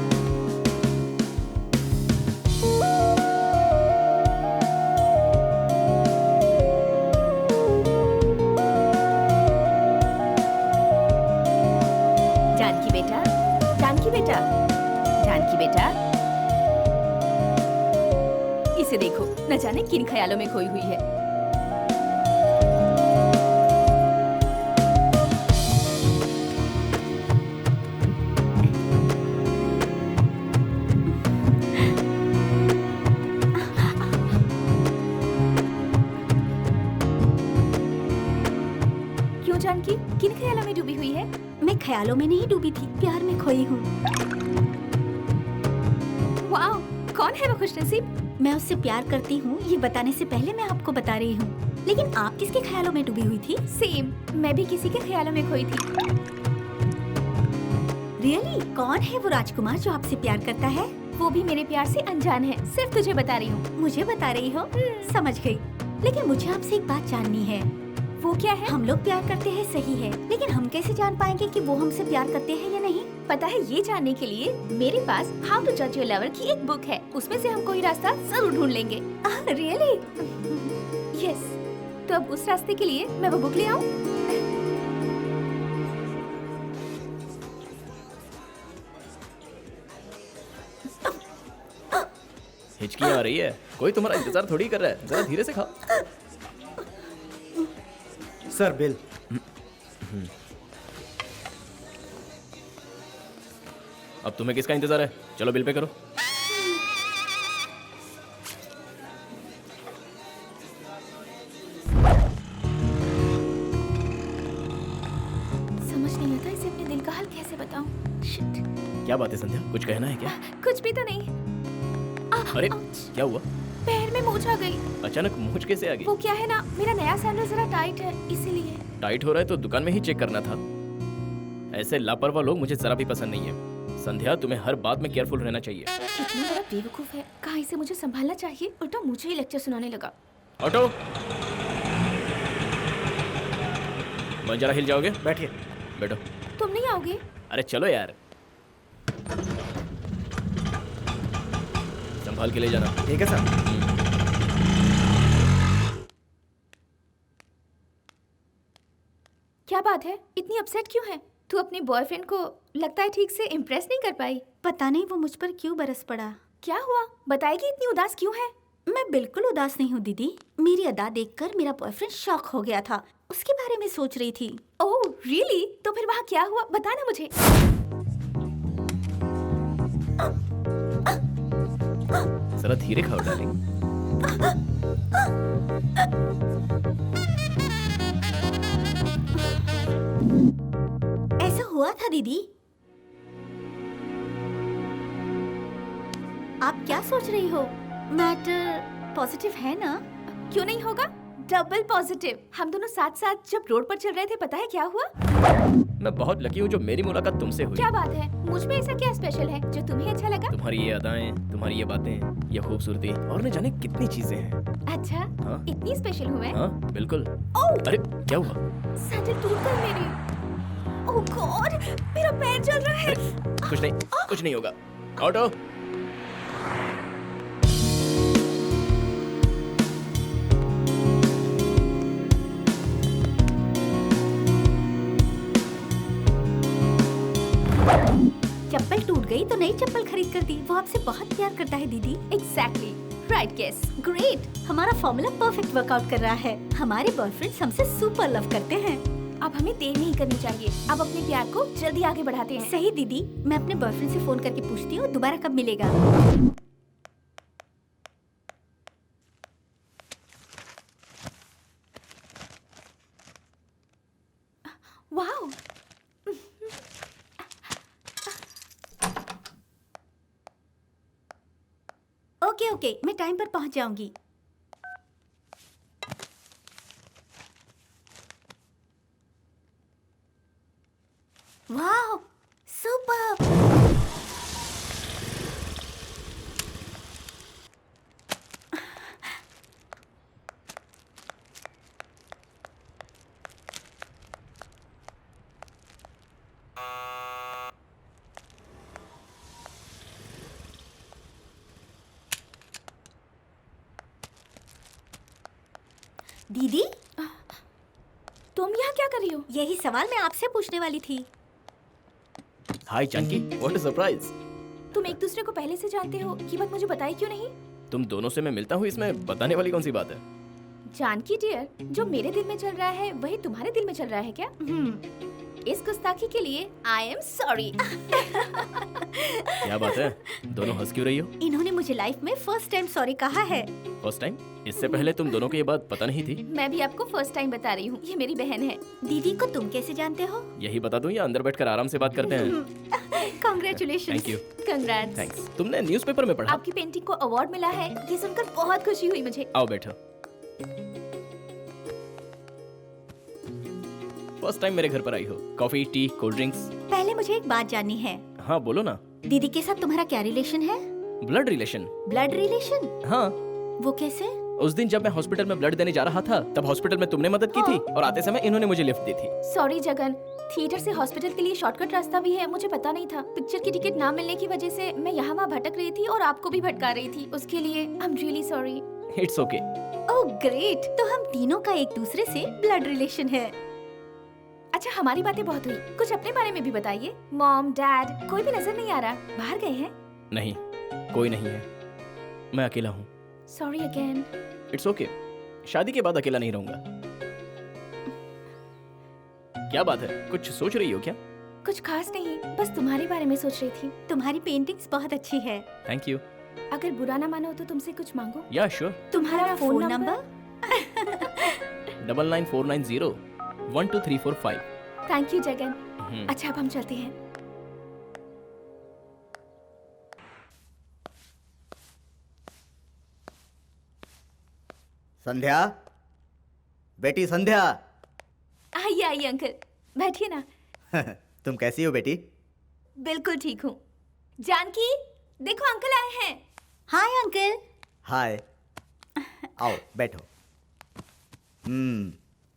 Speaker 6: जानकी बेटा, जानकी बेटा, जानकी बेटा, इसे देखो, न जाने किन ख्यालों में खोई हुई है। क्यों जानकी, किन ख्यालों में डूबी हुई है?
Speaker 9: मैं ख्यालों में नहीं डूबी थी, प्यार में खोई हूँ।
Speaker 6: वाओ, कौन है वो खुशनसीब?
Speaker 9: मैं उससे प्यार करती हूँ ये बताने से पहले मैं आपको बता रही हूँ। लेकिन आप किसके ख्यालों में डूबी हुई थी?
Speaker 6: सेम, मैं भी किसी के ख्यालों में खोई थी।
Speaker 9: रियली? कौन है वो राजकुमार जो आपसे प्यार करता है?
Speaker 6: वो भी मेरे प्यार से अनजान है, सिर्फ तुझे बता रही हूँ।
Speaker 9: मुझे बता रही हो? समझ गई। लेकिन मुझे आपसे एक बात जाननी है।
Speaker 6: वो क्या है?
Speaker 9: हम लोग प्यार करते हैं सही है, लेकिन हम कैसे जान पाएंगे कि वो हमसे प्यार करते हैं या नहीं?
Speaker 6: पता है, ये जानने के लिए मेरे पास हाउ टू जज योर लवर की एक बुक है। उसमें से हम कोई रास्ता जरूर ढूंढ लेंगे।
Speaker 9: रियली?
Speaker 6: यस। तो अब उस रास्ते के लिए मैं वो बुक ले आऊं?
Speaker 8: हिचकी आ रही है। कोई तुम्हारा इंतजार थोड़ी कर रहा है। जरा धीरे से खाओ।
Speaker 2: Sir bill.
Speaker 8: अब तुम्हें किसका इंतजार है? चलो बिल पे करो।
Speaker 6: समझ नहीं आता इसे अपने दिल का हाल कैसे बताऊं। शिट।
Speaker 8: क्या बात है संध्या, कुछ कहना है क्या?
Speaker 6: कुछ भी तो नहीं।
Speaker 8: अरे
Speaker 6: आउच।
Speaker 8: क्या हुआ?
Speaker 6: पैर में मोच आ गई।
Speaker 8: अचानक मूंछ कैसे आ गई?
Speaker 6: वो क्या है ना, मेरा नया सैंडल जरा टाइट है, इसीलिए।
Speaker 8: टाइट हो रहा है तो दुकान में ही चेक करना था। ऐसे लापरवाह लोग मुझे जरा भी पसंद नहीं है। संध्या, तुम्हें हर बात में केयरफुल रहना चाहिए।
Speaker 6: कितना बड़ा बेवकूफ है, कहाँ इसे मुझे संभालना चाहिए, उल्टा मुझे ही लेक्चर सुनाने लगा।
Speaker 8: ऑटो, मैं जरा हिल जाओगे?
Speaker 2: बैठिए।
Speaker 8: बैठो।
Speaker 6: तुम नहीं आओगे?
Speaker 8: अरे चलो यार। संभाल के ले जाना।
Speaker 2: ठीक है सर।
Speaker 6: क्या बात है, इतनी अपसेट क्यों है? तू अपने बॉयफ्रेंड को लगता है ठीक से इम्प्रेस नहीं कर पाई।
Speaker 9: पता नहीं वो मुझ पर क्यों बरस पड़ा।
Speaker 6: क्या हुआ, बताएगी? इतनी उदास क्यों है?
Speaker 9: मैं बिल्कुल उदास नहीं हूँ दीदी। मेरी अदा देखकर मेरा बॉयफ्रेंड शॉक हो गया था, उसके बारे में सोच रही थी।
Speaker 6: Oh really? तो फिर वहाँ क्या हुआ, बताना मुझे।
Speaker 8: जरा धीरे खाओ डार्लिंग।
Speaker 9: ऐसा हुआ था दीदी। आप क्या सोच रही हो? मैटर पॉजिटिव है ना?
Speaker 6: क्यों नहीं होगा, डबल पॉजिटिव। हम दोनों साथ साथ जब रोड पर चल रहे थे, पता है क्या हुआ?
Speaker 8: मैं बहुत लकी हूँ जो मेरी मुलाकात तुमसे हुई।
Speaker 6: क्या बात है, मुझ में ऐसा क्या स्पेशल है जो तुम्हें अच्छा लगा?
Speaker 8: तुम्हारी ये अदाएं, तुम्हारी ये बातें, ये खूबसूरती और न जाने कितनी चीजें हैं।
Speaker 6: अच्छा,
Speaker 8: हाँ?
Speaker 6: इतनी स्पेशल हूँ मैं?
Speaker 8: हाँ बिल्कुल।
Speaker 6: ओह!
Speaker 8: अरे क्या हुआ?
Speaker 6: सैंडल टूट गई मेरी। ओह गॉड, मेरा पैर जल रहा है।
Speaker 8: कुछ नहीं, कुछ नहीं होगा। ऑटो,
Speaker 9: चप्पल टूट गई तो नई चप्पल खरीद कर दी। वो आपसे बहुत प्यार करता है दीदी।
Speaker 6: Exactly, right guess.
Speaker 9: ग्रेट, हमारा फॉर्मूला परफेक्ट वर्कआउट कर रहा है। हमारे बॉयफ्रेंड्स हमसे सुपर लव करते हैं।
Speaker 6: अब हमें देर नहीं करनी चाहिए, अब अपने प्यार को जल्दी आगे बढ़ाते हैं।
Speaker 9: सही दीदी, मैं अपने बॉयफ्रेंड से फोन करके पूछती हूँ दोबारा कब मिलेगा। ओके ओके, मैं टाइम पर पहुंच जाऊंगी। वाह, सुपर। दीदी,
Speaker 6: तुम यहाँ क्या कर रही हो?
Speaker 9: यही सवाल मैं आपसे पूछने वाली थी।
Speaker 8: हाय जानकी, व्हाट अ सरप्राइज।
Speaker 6: तुम एक दूसरे को पहले से जानते हो, ये बात मुझे बताई क्यों नहीं?
Speaker 8: तुम दोनों से मैं मिलता हूँ, इसमें बताने वाली कौन सी बात है?
Speaker 6: जानकी डियर, जो मेरे दिल में चल रहा है वही तुम्हारे दिल में चल रहा है क्या? इस गुस्ताखी के लिए आई एम सॉरी।
Speaker 8: क्या बात है, दोनों हंस क्यों रही हो?
Speaker 9: इन्होंने मुझे लाइफ में फर्स्ट टाइम सॉरी कहा है।
Speaker 8: First time? इससे पहले तुम दोनों को ये बात पता नहीं थी?
Speaker 6: मैं भी आपको फर्स्ट टाइम बता रही हूँ, ये मेरी बहन है।
Speaker 9: दीदी को तुम कैसे जानते हो?
Speaker 8: यही बता दूं या अंदर बैठकर आराम से बात करते हैं?
Speaker 9: Congratulation.
Speaker 8: Thank you.
Speaker 6: Congrats.
Speaker 8: Thanks. तुमने न्यूज़पेपर में पढ़ा?
Speaker 6: आपकी पेंटिंग को अवार्ड मिला है, ये सुनकर बहुत खुशी हुई मुझे।
Speaker 8: आओ बैठो। फर्स्ट टाइम मेरे घर पर आई हो। Coffee, T, cold drinks?
Speaker 9: पहले मुझे एक बात जाननी है।
Speaker 8: हाँ बोलो ना।
Speaker 9: दीदी के साथ तुम्हारा क्या रिलेशन है?
Speaker 8: Blood relation.
Speaker 9: Blood relation?
Speaker 8: हाँ।
Speaker 9: वो कैसे?
Speaker 8: उस दिन जब मैं हॉस्पिटल में ब्लड देने जा रहा था, तब हॉस्पिटल में तुमने मदद की थी और आते समय इन्होंने मुझे लिफ्ट दी थी।
Speaker 6: सॉरी जगन, थिएटर से हॉस्पिटल के लिए शॉर्टकट रास्ता भी है, मुझे पता नहीं था। पिक्चर की टिकट ना मिलने की वजह से मैं यहाँ वहाँ भटक रही थी और आपको भी भटका रही थी। उसके लिए I am really sorry.
Speaker 8: It's okay.
Speaker 9: Oh great, तो हम तीनों का एक दूसरे से ब्लड रिलेशन है।
Speaker 6: अच्छा, हमारी बातें बहुत हुई, कुछ अपने बारे में भी बताइए। मॉम, डैड, कोई भी नजर नहीं आ रहा, बाहर गए हैं?
Speaker 8: नहीं, कोई नहीं है, मैं अकेला हूँ।
Speaker 6: Sorry again.
Speaker 8: इट्स ओके, शादी के बाद अकेला नहीं रहूंगा। क्या बात है, कुछ सोच रही हो क्या?
Speaker 6: कुछ खास नहीं, बस तुम्हारे बारे में सोच रही थी।
Speaker 9: तुम्हारी पेंटिंग्स बहुत अच्छी है।
Speaker 8: Thank you.
Speaker 6: अगर बुरा ना मानो तो तुमसे कुछ मांगो?
Speaker 8: या श्योर।
Speaker 6: तुम्हारा phone number?
Speaker 8: 9949012345।
Speaker 6: Thank you Jagan. अच्छा, अब हम चलते हैं।
Speaker 1: संध्या, बेटी संध्या।
Speaker 6: आइए आइए अंकल, बैठिए ना।
Speaker 1: तुम कैसी हो बेटी?
Speaker 6: बिल्कुल ठीक हूँ। जानकी, देखो अंकल आए हैं।
Speaker 9: Hi uncle.
Speaker 1: हाय, आओ बैठो।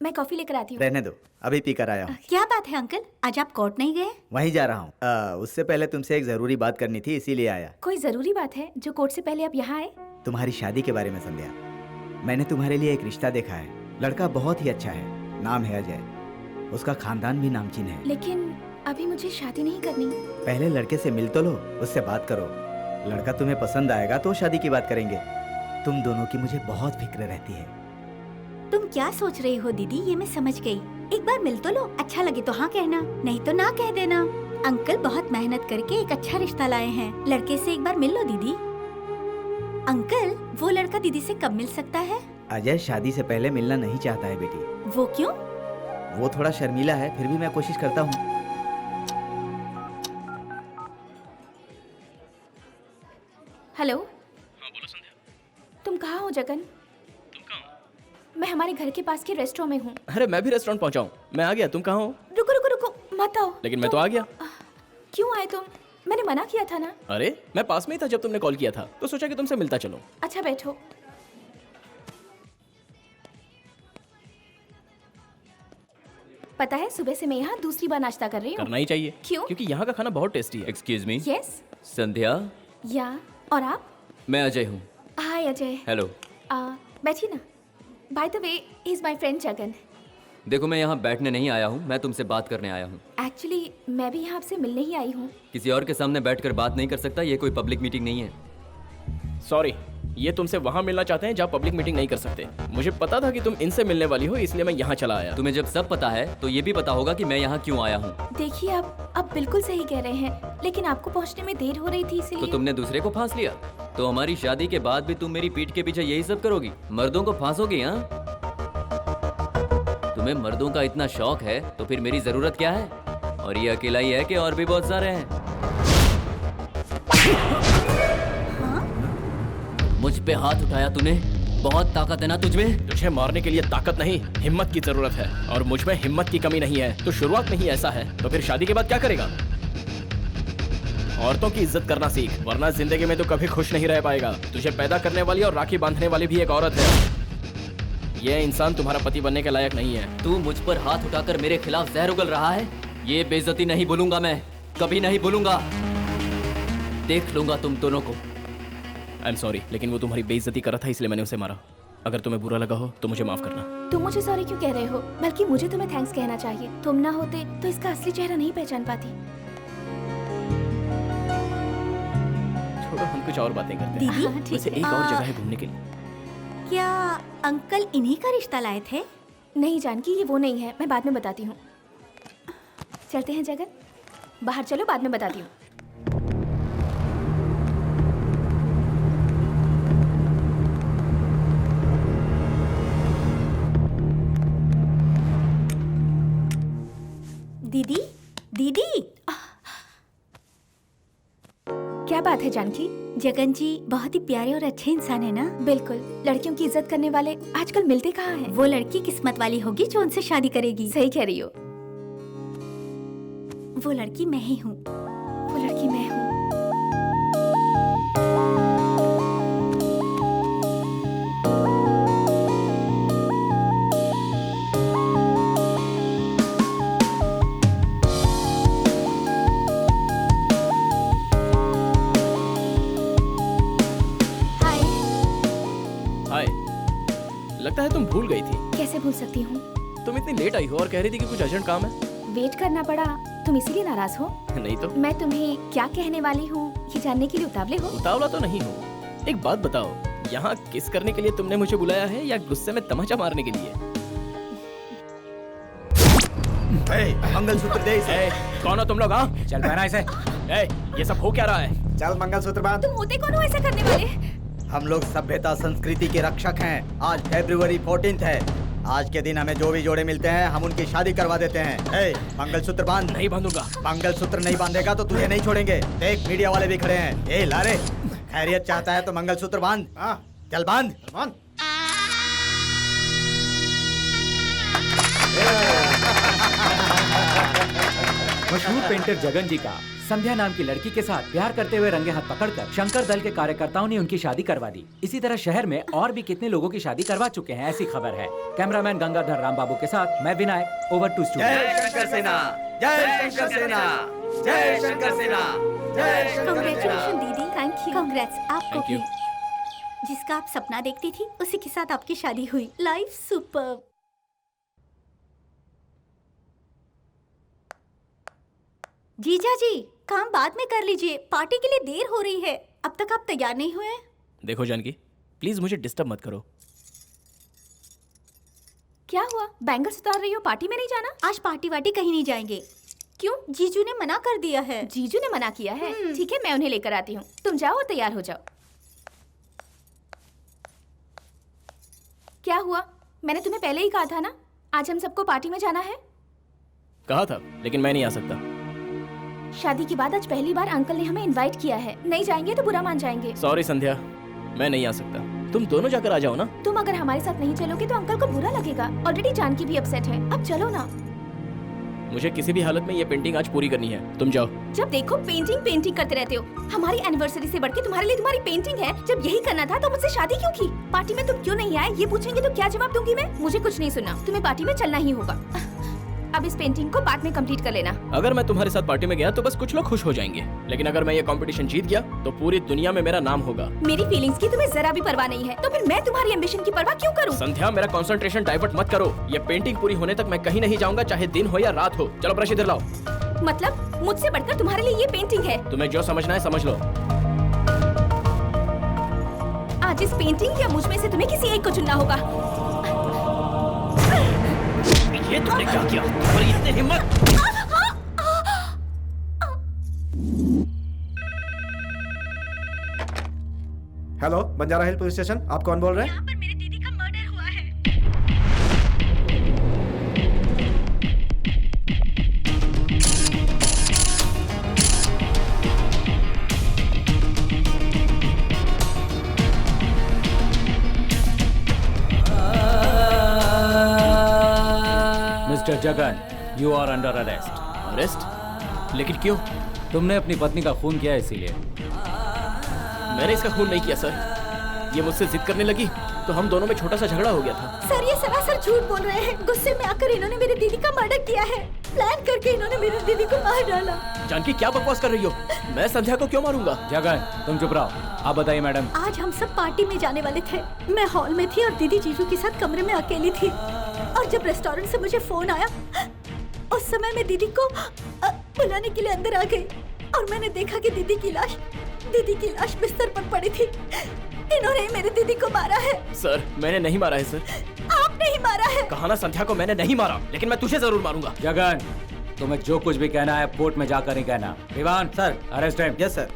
Speaker 6: मैं कॉफी लेकर आती हूँ।
Speaker 1: रहने दो, अभी पी कर आया हूँ।
Speaker 9: क्या बात है अंकल, आज आप कोर्ट नहीं गए?
Speaker 1: वहीं जा रहा हूँ। उससे पहले तुमसे एक जरूरी बात करनी थी, इसीलिए आया।
Speaker 6: कोई जरूरी बात है जो कोर्ट से पहले आप यहाँ आए?
Speaker 1: तुम्हारी शादी के बारे में संध्या। मैंने तुम्हारे लिए एक रिश्ता देखा है। लड़का बहुत ही अच्छा है, नाम है अजय। उसका खानदान भी नामचीन है।
Speaker 6: लेकिन अभी मुझे शादी नहीं करनी।
Speaker 1: पहले लड़के से मिल तो लो, उससे बात करो। लड़का तुम्हें पसंद आएगा तो शादी की बात करेंगे। तुम दोनों की मुझे बहुत फिक्र रहती है।
Speaker 9: तुम क्या सोच रही हो दीदी, ये मैं समझ गई। एक बार मिल तो लो, अच्छा लगे तो हाँ कहना, नहीं तो ना कह देना। अंकल बहुत मेहनत करके एक अच्छा रिश्ता लाए हैं, लड़के से एक बार मिल लो दीदी। अंकल, वो लड़का दीदी से कब मिल सकता है?
Speaker 1: अजय शादी से पहले मिलना नहीं चाहता है बेटी।
Speaker 9: वो क्यों?
Speaker 1: वो थोड़ा शर्मीला है, फिर भी मैं कोशिश करता हूँ।
Speaker 6: हेलो।
Speaker 8: हाँ बोलो संध्या।
Speaker 6: तुम कहाँ हो जगन?
Speaker 8: तुम कहाँ हो?
Speaker 6: मैं हमारे घर के पास के रेस्टोरेंट में हूँ।
Speaker 8: अरे मैं भी रेस्टोरेंट पहुँचा हूँ, मैं आ गया। तुम कहाँ हो?
Speaker 6: रुको रुको रुको, मत आओ।
Speaker 8: लेकिन मैं तो आ गया।
Speaker 6: क्यों आए तुम? मैंने मना किया था ना।
Speaker 8: अरे मैं पास में ही था जब तुमने कॉल किया था, तो सोचा कि तुमसे मिलता चलो।
Speaker 6: अच्छा बैठो। पता है, सुबह से मैं यहाँ दूसरी बार नाश्ता कर रही हूँ।
Speaker 8: करना ही चाहिए।
Speaker 6: क्यों?
Speaker 8: क्योंकि यहाँ का खाना बहुत टेस्टी है।
Speaker 4: Excuse me.
Speaker 6: यस।
Speaker 4: संध्या,
Speaker 6: या और आप?
Speaker 4: मैं अजय हूँ।
Speaker 6: हाय अजय।
Speaker 4: हेलो।
Speaker 6: बैठिए ना। Bye the way, he is my friend Jagan.
Speaker 4: देखो, मैं यहाँ बैठने नहीं आया हूँ, मैं तुमसे बात करने आया हूँ।
Speaker 6: एक्चुअली मैं भी यहाँ आपसे मिलने ही आई हूँ।
Speaker 4: किसी और के सामने बैठकर बात नहीं कर सकता, ये कोई पब्लिक मीटिंग नहीं है।
Speaker 8: सॉरी, ये तुमसे वहाँ मिलना चाहते हैं जहाँ पब्लिक मीटिंग नहीं कर सकते। मुझे पता था कि तुम इनसे मिलने वाली हो, इसलिए मैं यहाँ चला आया।
Speaker 4: तुम्हें जब सब पता है तो ये भी पता होगा कि मैं यहाँ क्यों आया हूँ।
Speaker 6: देखिए, आप बिल्कुल सही कह रहे हैं, लेकिन आपको पहुँचने में देर हो रही थी इसलिए।
Speaker 4: तो तुमने दूसरे को फांस लिया? तो हमारी शादी के बाद भी तुम मेरी पीठ के पीछे यही सब करोगी? मर्दों को फांसोगी? हाँ, तुम्हें मर्दों का इतना शौक है तो फिर मेरी जरूरत क्या है? और ये अकेला ही है कि और भी बहुत सारे हैं? मुझ पे हाथ उठाया तूने? बहुत ताकत है ना तुझ में?
Speaker 8: तुझे मारने के लिए ताकत नहीं, हिम्मत की जरूरत है, और मुझ में हिम्मत की कमी नहीं है। तो शुरुआत में ही ऐसा है तो फिर शादी के बाद क्या करेगा? औरतों की इज्जत करना सीख, वरना जिंदगी में तो कभी खुश नहीं रह पाएगा। तुझे पैदा करने वाली और राखी बांधने वाली भी एक औरत है। यह इंसान तुम्हारा पति बनने के लायक नहीं है।
Speaker 4: तू मुझ पर हाथ उठाकर मेरे खिलाफ जहर उगल रहा है। ये बेइज्जती नहीं भूलूंगा मैं, कभी नहीं भूलूंगा। देख लूंगा तुम दोनों को।
Speaker 8: आई एम सॉरी, लेकिन वो तुम्हारी बेइज्जती कर रहा था इसलिए मैंने उसे मारा। अगर तुम्हें बुरा लगा हो तो मुझे माफ करना।
Speaker 6: तुम मुझे सॉरी क्यों कह रहे हो? बल्कि मुझे तुम्हें थैंक्स कहना चाहिए। तुम ना होते तो इसका असली चेहरा नहीं पहचान पाती।
Speaker 8: छोड़ो, हम कुछ और बातें करते हैं।
Speaker 9: दीदी, हाँ, ठीक
Speaker 8: वैसे
Speaker 9: है।
Speaker 8: एक और जगह है घूमने के लिए।
Speaker 9: क्या अंकल इन्हीं का रिश्ता लाए थे?
Speaker 6: नहीं जानकी, ये वो नहीं है, मैं बाद में बताती हूँ। चलते हैं जगन, बाहर चलो, बाद में बताती हूँ।
Speaker 9: दीदी, दीदी,
Speaker 6: क्या बात है जानकी?
Speaker 9: जगन जी बहुत ही प्यारे और अच्छे इंसान है ना?
Speaker 6: बिल्कुल, लड़कियों की इज्जत करने वाले आजकल मिलते कहाँ हैं?
Speaker 9: वो लड़की किस्मत वाली होगी जो उनसे शादी करेगी।
Speaker 6: सही कह रही हो।
Speaker 9: वो लड़की मैं ही हूँ।
Speaker 6: वो लड़की मैं हूँ। हाय।
Speaker 8: हाय, लगता है तुम भूल गई थी।
Speaker 6: कैसे भूल सकती हूँ?
Speaker 8: तुम इतनी लेट आई हो और कह रही थी कि कुछ अर्जेंट काम है।
Speaker 6: वेट करना पड़ा, तुम इसीलिए नाराज हो?
Speaker 8: नहीं तो।
Speaker 6: मैं तुम्हें क्या कहने वाली हूँ ये जानने के लिए उतावले हो?
Speaker 8: उतावला तो नहीं हो। एक बात बताओ, यहाँ किस करने के लिए तुमने मुझे बुलाया है या गुस्से में तमाचा मारने के लिए?
Speaker 1: मंगलसूत्र दे इसे।
Speaker 8: कौन हो तुम लोग? हाँ,
Speaker 3: चल पहना इसे।
Speaker 8: ये सब हो क्या रहा है?
Speaker 2: चल मंगलसूत्र बांध।
Speaker 6: तुम होते कौन हो ऐसा करने वाले?
Speaker 1: हम लोग सभ्यता संस्कृति के रक्षक हैं। आज फरवरी 14 है। आज के दिन हमें जो भी जोड़े मिलते हैं हम उनकी शादी करवा देते हैं। मंगलसूत्र बांध।
Speaker 8: नहीं बांधूंगा।
Speaker 1: मंगलसूत्र नहीं बांधेगा तो तुझे नहीं छोड़ेंगे। देख मीडिया वाले भी खड़े हैं। लारे, खैरियत चाहता है तो मंगलसूत्र बांध। चल बांध।
Speaker 2: बांध।
Speaker 3: मशहूर पेंटर जगन जी का संध्या नाम की लड़की के साथ प्यार करते हुए रंगे हाथ पकड़कर शंकर दल के कार्यकर्ताओं ने उनकी शादी करवा दी। इसी तरह शहर में और भी कितने लोगों की शादी करवा चुके हैं, ऐसी खबर है। कैमरामैन गंगाधर राम बाबू के साथ मैं विनायक, ओवर टू स्टूडियो।
Speaker 1: जय शंकर सेना, जय शंकर सेना, जय शंकर सेना, जय शंकर सेना।
Speaker 9: कांग्रेचुलेशन दीदी।
Speaker 6: Thank you.
Speaker 9: कांग्रेट्स आपको
Speaker 8: Thank
Speaker 9: भी।
Speaker 8: you।
Speaker 9: जिसका आप सपना देखती थी उसी के साथ आपकी शादी हुई। Life superb. जीजा जी, काम बाद में कर लीजिए, पार्टी के लिए देर हो रही है। अब तक आप तैयार नहीं हुए?
Speaker 8: देखो जानकी, प्लीज मुझे डिस्टर्ब मत करो।
Speaker 6: क्या हुआ? बैंगल्स उतार रही हो, पार्टी में नहीं जाना?
Speaker 9: आज पार्टी वार्टी कहीं नहीं जाएंगे।
Speaker 6: क्यों?
Speaker 9: जीजू ने मना कर दिया है।
Speaker 6: जीजू ने मना किया है? ठीक है, मैं उन्हें लेकर आती हूँ। तुम जाओ और तैयार हो जाओ। क्या हुआ? मैंने तुम्हें पहले ही कहा था ना, आज हम सबको पार्टी में जाना है।
Speaker 8: कहा था, लेकिन मैं नहीं आ सकता।
Speaker 6: शादी के बाद आज पहली बार अंकल ने हमें इनवाइट किया है। नहीं जाएंगे तो बुरा मान जाएंगे।
Speaker 8: सॉरी संध्या, मैं नहीं आ सकता। तुम दोनों जाकर आ जाओ ना।
Speaker 6: तुम अगर हमारे साथ नहीं चलोगे तो अंकल को बुरा लगेगा। ऑलरेडी जानकी भी अपसेट है। अब चलो ना।
Speaker 8: मुझे किसी भी हालत में ये पेंटिंग आज पूरी करनी है। तुम जाओ।
Speaker 6: जब देखो पेंटिंग पेंटिंग करते रहते हो। हमारी एनिवर्सरी से बढ़ के तुम्हारे लिए तुम्हारी पेंटिंग है। जब यही करना था तो मुझसे शादी क्यों की? पार्टी में तुम क्यों नहीं आए ये पूछेंगे तो क्या जवाब दूंगी मैं? मुझे कुछ नहीं सुनना, तुम्हें पार्टी में चलना ही होगा। अब इस पेंटिंग को बाद में कंप्लीट कर लेना।
Speaker 8: अगर मैं तुम्हारे साथ पार्टी में गया तो बस कुछ लोग खुश हो जाएंगे, लेकिन अगर मैं ये कंपटीशन जीत गया तो पूरी दुनिया में मेरा नाम होगा।
Speaker 6: मेरी फीलिंग्स की तुम्हें जरा भी परवाह नहीं है, तो फिर मैं तुम्हारी एम्बिशन की परवाह क्यों करूं?
Speaker 8: संध्या, मेरा कंसंट्रेशन डाइवर्ट मत करो। ये पेंटिंग पूरी होने तक मैं कहीं नहीं जाऊंगा, चाहे दिन हो या रात हो। चलो ब्रश इधर लाओ।
Speaker 6: मतलब मुझसे बढ़कर तुम्हारे लिए ये पेंटिंग है?
Speaker 8: तुम्हें जो समझना है समझ लो।
Speaker 6: आज इस पेंटिंग या मुझ में से तुम्हें किसी एक को चुनना होगा।
Speaker 8: ये तुमने क्या किया? तुम्हारी इतनी हिम्मत!
Speaker 2: हेलो, बंजारा हिल पुलिस स्टेशन, आप कौन बोल रहे हैं?
Speaker 7: यहाँ पर मेरी दीदी का मर्डर हुआ है।
Speaker 3: Mister Jagan, you are under arrest.
Speaker 8: Arrest? लेकिन क्यों?
Speaker 3: तुमने अपनी पत्नी का खून किया इसीलिए।
Speaker 8: मैंने इसका खून नहीं किया सर। ये मुझसे जिद करने लगी तो हम दोनों में छोटा सा झगड़ा हो गया था।
Speaker 9: सर ये सरासर झूठ बोल रहे हैं। गुस्से में आकर इन्होंने मेरी दीदी का मर्डर किया है। प्लान करके इन्होंने मेरी दीदी को मार डाला।
Speaker 8: जानकी क्या बकवास कर रही हो? मैं संध्या को क्यों मारूंगा?
Speaker 3: जगन तुम चुप रहो। आप बताइए मैडम।
Speaker 9: आज हम सब पार्टी में जाने वाले थे। मैं हॉल में थी और दीदी जीजू के साथ कमरे में अकेली थी। और जब रेस्टोरेंट से मुझे फोन आया, उस समय मैं दीदी को बुलाने के लिए अंदर आ गई और मैंने देखा कि दीदी की लाश बिस्तर पर पड़ी थी। इन्होंने मेरी दीदी को मारा है।
Speaker 8: सर मैंने नहीं मारा है सर।
Speaker 9: आपने ही मारा है।
Speaker 8: कहा ना संध्या को मैंने नहीं मारा, लेकिन मैं तुझे जरूर मारूंगा।
Speaker 3: जगन तुम्हें जो कुछ भी कहना है कोर्ट में जाकर ही कहना। Diwan
Speaker 1: sir.
Speaker 3: Arrest him.
Speaker 1: Yes sir.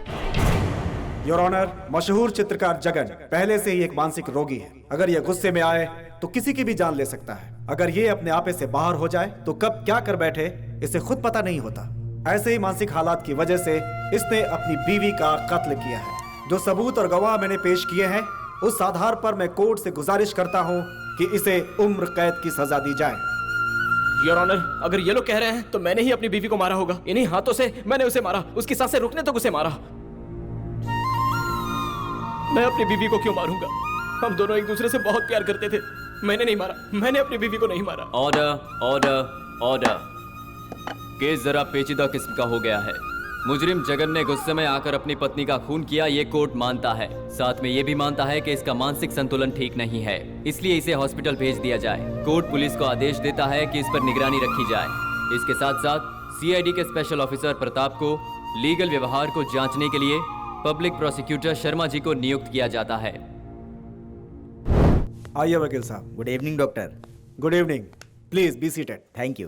Speaker 2: Your honour, मशहूर चित्रकार जगन पहले से ही एक मानसिक रोगी है। अगर ये गुस्से में आए तो किसी की भी जान ले सकता है। अगर ये अपने आपे से बाहर हो जाए तो कब क्या कर बैठे इसे खुद पता नहीं होता। ऐसे ही मानसिक हालात की वजह से इसने अपनी बीवी का कत्ल किया है। जो सबूत और गवाह मैंने पेश किए हैं, उस आधार पर मैं कोर्ट से गुजारिश करता हूं कि इसे उम्र कैद की सजा दी जाए।
Speaker 8: योर ऑनर, अगर ये लोग कह रहे हैं तो मैंने ही अपनी बीवी को मारा होगा। इन्हीं हाथों से मैंने उसे मारा। उसकी सांसें रुकने तक उसे मारा। मैं अपनी बीवी को क्यों मारूंगा? हम दोनों एक दूसरे से बहुत प्यार करते थे। मैंने नहीं मारा। मैंने अपनी बीवी को नहीं मारा।
Speaker 4: Order order order. केस जरा पेचीदा किस्म का हो गया है। मुजरिम जगन ने गुस्से में आकर अपनी पत्नी का खून किया, ये कोर्ट मानता है। साथ में ये भी मानता है कि इसका मानसिक संतुलन ठीक नहीं है, इसलिए इसे हॉस्पिटल भेज दिया जाए। कोर्ट पुलिस को आदेश देता है कि इस पर निगरानी रखी जाए। इसके साथ साथ सीआईडी के स्पेशल ऑफिसर प्रताप को लीगल व्यवहार को जांचने के लिए पब्लिक प्रोसिक्यूटर शर्मा जी को नियुक्त किया जाता है।
Speaker 2: आइए वकील साहब।
Speaker 1: Good evening doctor.
Speaker 2: Good evening. Please be seated.
Speaker 1: Thank you.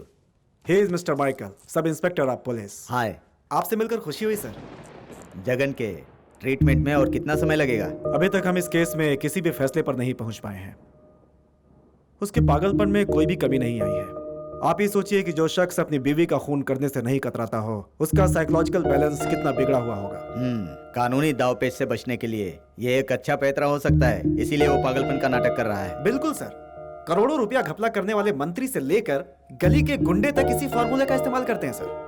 Speaker 2: He is mister Michael, sub inspector of police.
Speaker 1: Hi.
Speaker 2: आपसे मिलकर खुशी हुई सर।
Speaker 1: जगन के ट्रीटमेंट में और कितना समय लगेगा?
Speaker 2: अभी तक हम इस केस में किसी भी फैसले पर नहीं पहुंच पाए हैं। उसके पागलपन में कोई भी कमी नहीं आई है। आप ही सोचिए कि जो शख्स अपनी बीवी का खून करने से नहीं कतराता हो, उसका साइकोलॉजिकल बैलेंस कितना बिगड़ा हुआ होगा।
Speaker 1: कानूनी दावपेच से बचने के लिए ये एक अच्छा पैतरा हो सकता है, इसीलिए वो पागलपन का नाटक कर रहा है।
Speaker 2: बिल्कुल सर। करोड़ों रुपया घपला करने वाले मंत्री से लेकर गली के गुंडे तक इसी फार्मूले का इस्तेमाल करते हैं सर।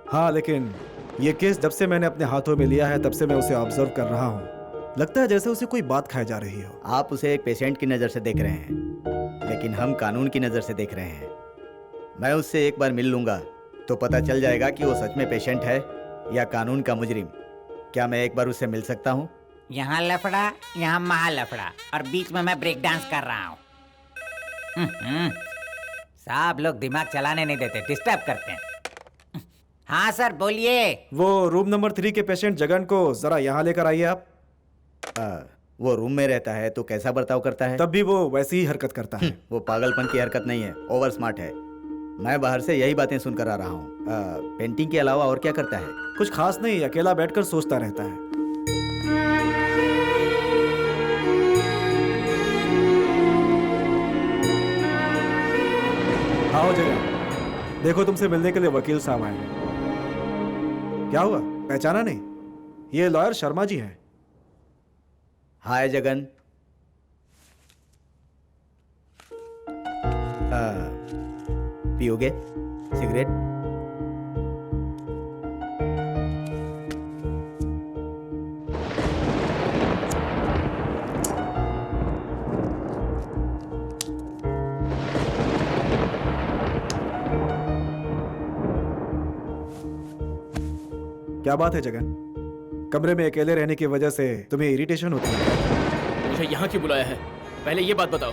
Speaker 2: हाँ, लेकिन ये केस जब से मैंने अपने हाथों में लिया है तब से मैं उसे ऑब्जर्व कर रहा हूँ। लगता है जैसे उसे कोई बात खाई जा रही हो।
Speaker 1: आप उसे एक पेशेंट की नजर से देख रहे हैं, लेकिन हम कानून की नजर से देख रहे हैं। मैं उससे एक बार मिल लूंगा तो पता चल जाएगा कि वो सच में पेशेंट है या कानून का मुजरिम। क्या मैं एक बार उससे मिल सकता हूँ?
Speaker 5: यहाँ लफड़ा, यहाँ महा लफड़ा, और बीच में मैं ब्रेक डांस कर रहा हूँ। सब लोग दिमाग चलाने नहीं देते, डिस्टर्ब करते हैं। हाँ सर बोलिए।
Speaker 2: वो रूम नंबर 3 के पेशेंट जगन को जरा यहाँ लेकर आइए आप।
Speaker 1: वो रूम में रहता है तो कैसा बर्ताव करता है?
Speaker 2: तब भी वो वैसी ही हरकत करता है।
Speaker 1: वो पागलपन की हरकत नहीं है, ओवर स्मार्ट है। मैं बाहर से यही बातें सुनकर आ रहा हूँ। पेंटिंग के अलावा और क्या करता है?
Speaker 2: कुछ खास नहीं, अकेला बैठकर सोचता रहता है। आओ जगन, देखो तुमसे मिलने के लिए वकील साहब आए हैं। क्या हुआ, पहचाना नहीं? ये लॉयर शर्मा जी हैं।
Speaker 1: हाय जगन। पियोगे सिगरेट?
Speaker 2: क्या बात है जगन? कमरे में अकेले रहने की वजह से तुम्हें इरिटेशन होती है?
Speaker 8: मुझे यहाँ क्यों बुलाया है, पहले ये बात बताओ।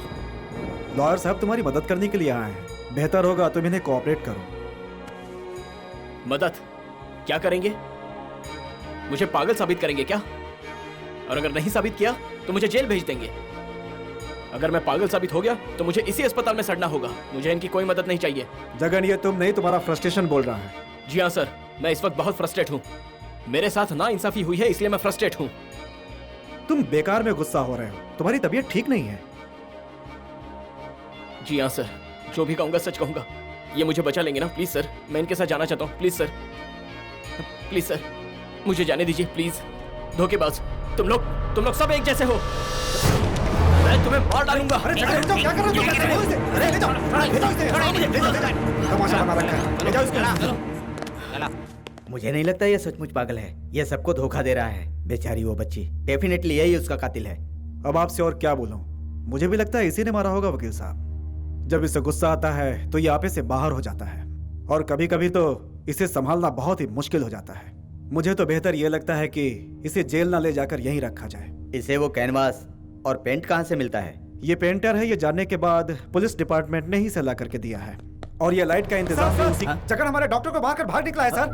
Speaker 2: लॉयर साहब तुम्हारी मदद करने के लिए आए हैं। बेहतर होगा तुम इन्हें कोऑपरेट करो।
Speaker 8: मदद? क्या करेंगे? मुझे पागल साबित करेंगे क्या? और अगर नहीं साबित किया तो मुझे जेल भेज देंगे। अगर मैं पागल साबित हो गया तो मुझे इसी अस्पताल में सड़ना होगा। मुझे इनकी कोई मदद नहीं चाहिए।
Speaker 2: जगन, ये तुम नहीं, तुम्हारा फ्रस्ट्रेशन बोल रहा है।
Speaker 8: जी हाँ सर, मैं इस वक्त बहुत फ्रस्ट्रेट हूँ। मेरे साथ ना इंसाफी हुई है, इसलिए मैं फ्रस्ट्रेट हूँ।
Speaker 2: तुम बेकार में गुस्सा हो रहे हो, तुम्हारी तबीयत ठीक नहीं है।
Speaker 8: जी हाँ सर, जो भी कहूँगा सच कहूँगा। ये मुझे बचा लेंगे ना? प्लीज सर, मैं इनके साथ जाना चाहता हूँ। प्लीज सर, प्लीज सर, मुझे जाने दीजिए प्लीज। धोखेबाज, तुम लोग सब एक जैसे हो। मैं तुम्हें मार डालूंगा।
Speaker 2: अरे जगन रुक जाओ, क्या कर रहे हो? क्या कर रहे हो इसे? अरे ले जाओ, ले जाओ इसे, ले जाओ। तमाशा बना रखा है, ले जाओ इसको।
Speaker 1: मुझे नहीं लगता ये सचमुच पागल है, ये सबको धोखा दे रहा है। बेचारी वो बच्ची, डेफिनेटली यही उसका कातिल है।
Speaker 2: अब आपसे और क्या बोलूं, मुझे भी लगता है इसी ने मारा होगा वकील साहब। जब इसे गुस्सा आता है तो ये आपे से बाहर हो जाता है और कभी कभी तो इसे संभालना बहुत ही मुश्किल हो जाता है। मुझे तो बेहतर ये लगता है कि इसे जेल ना ले जाकर यहीं रखा जाए।
Speaker 1: इसे वो कैनवास और पेंट कहाँ से मिलता है?
Speaker 2: ये पेंटर है, ये जानने के बाद पुलिस डिपार्टमेंट ने ही सलाह करके दिया है। और ये लाइट का इंतजाम भी उसी। जगन हमारे डॉक्टर को मारकर भाग निकला है सर।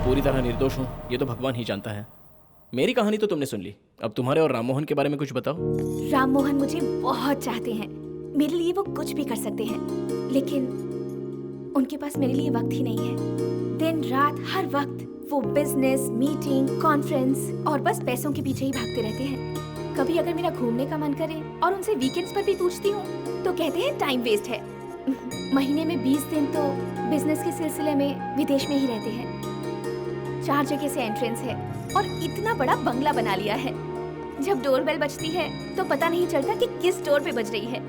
Speaker 8: पूरी तरह निर्दोष हूँ ये तो भगवान ही जानता है। मेरी कहानी तो तुमने सुन ली, अब तुम्हारे और राममोहन के बारे में कुछ बताओ।
Speaker 6: राममोहन मुझे बहुत चाहते हैं, मेरे लिए वो कुछ भी कर सकते हैं, लेकिन उनके पास मेरे लिए वक्त ही नहीं है। दिन रात हर वक्त वो बिजनेस, मीटिंग, कॉन्फ्रेंस और बस पैसों के पीछे ही भागते रहते हैं। कभी अगर मेरा घूमने का मन करे और उनसे वीकेंड्स पर भी पूछती हूँ तो कहते हैं टाइम वेस्ट है। महीने में 20 दिन तो बिजनेस के सिलसिले में विदेश में ही रहते हैं। 4 जगह से एंट्रेंस है और इतना बड़ा बंगला बना लिया है। जब डोरबेल बजती है तो पता नहीं चलता कि किस डोर पे बज रही है।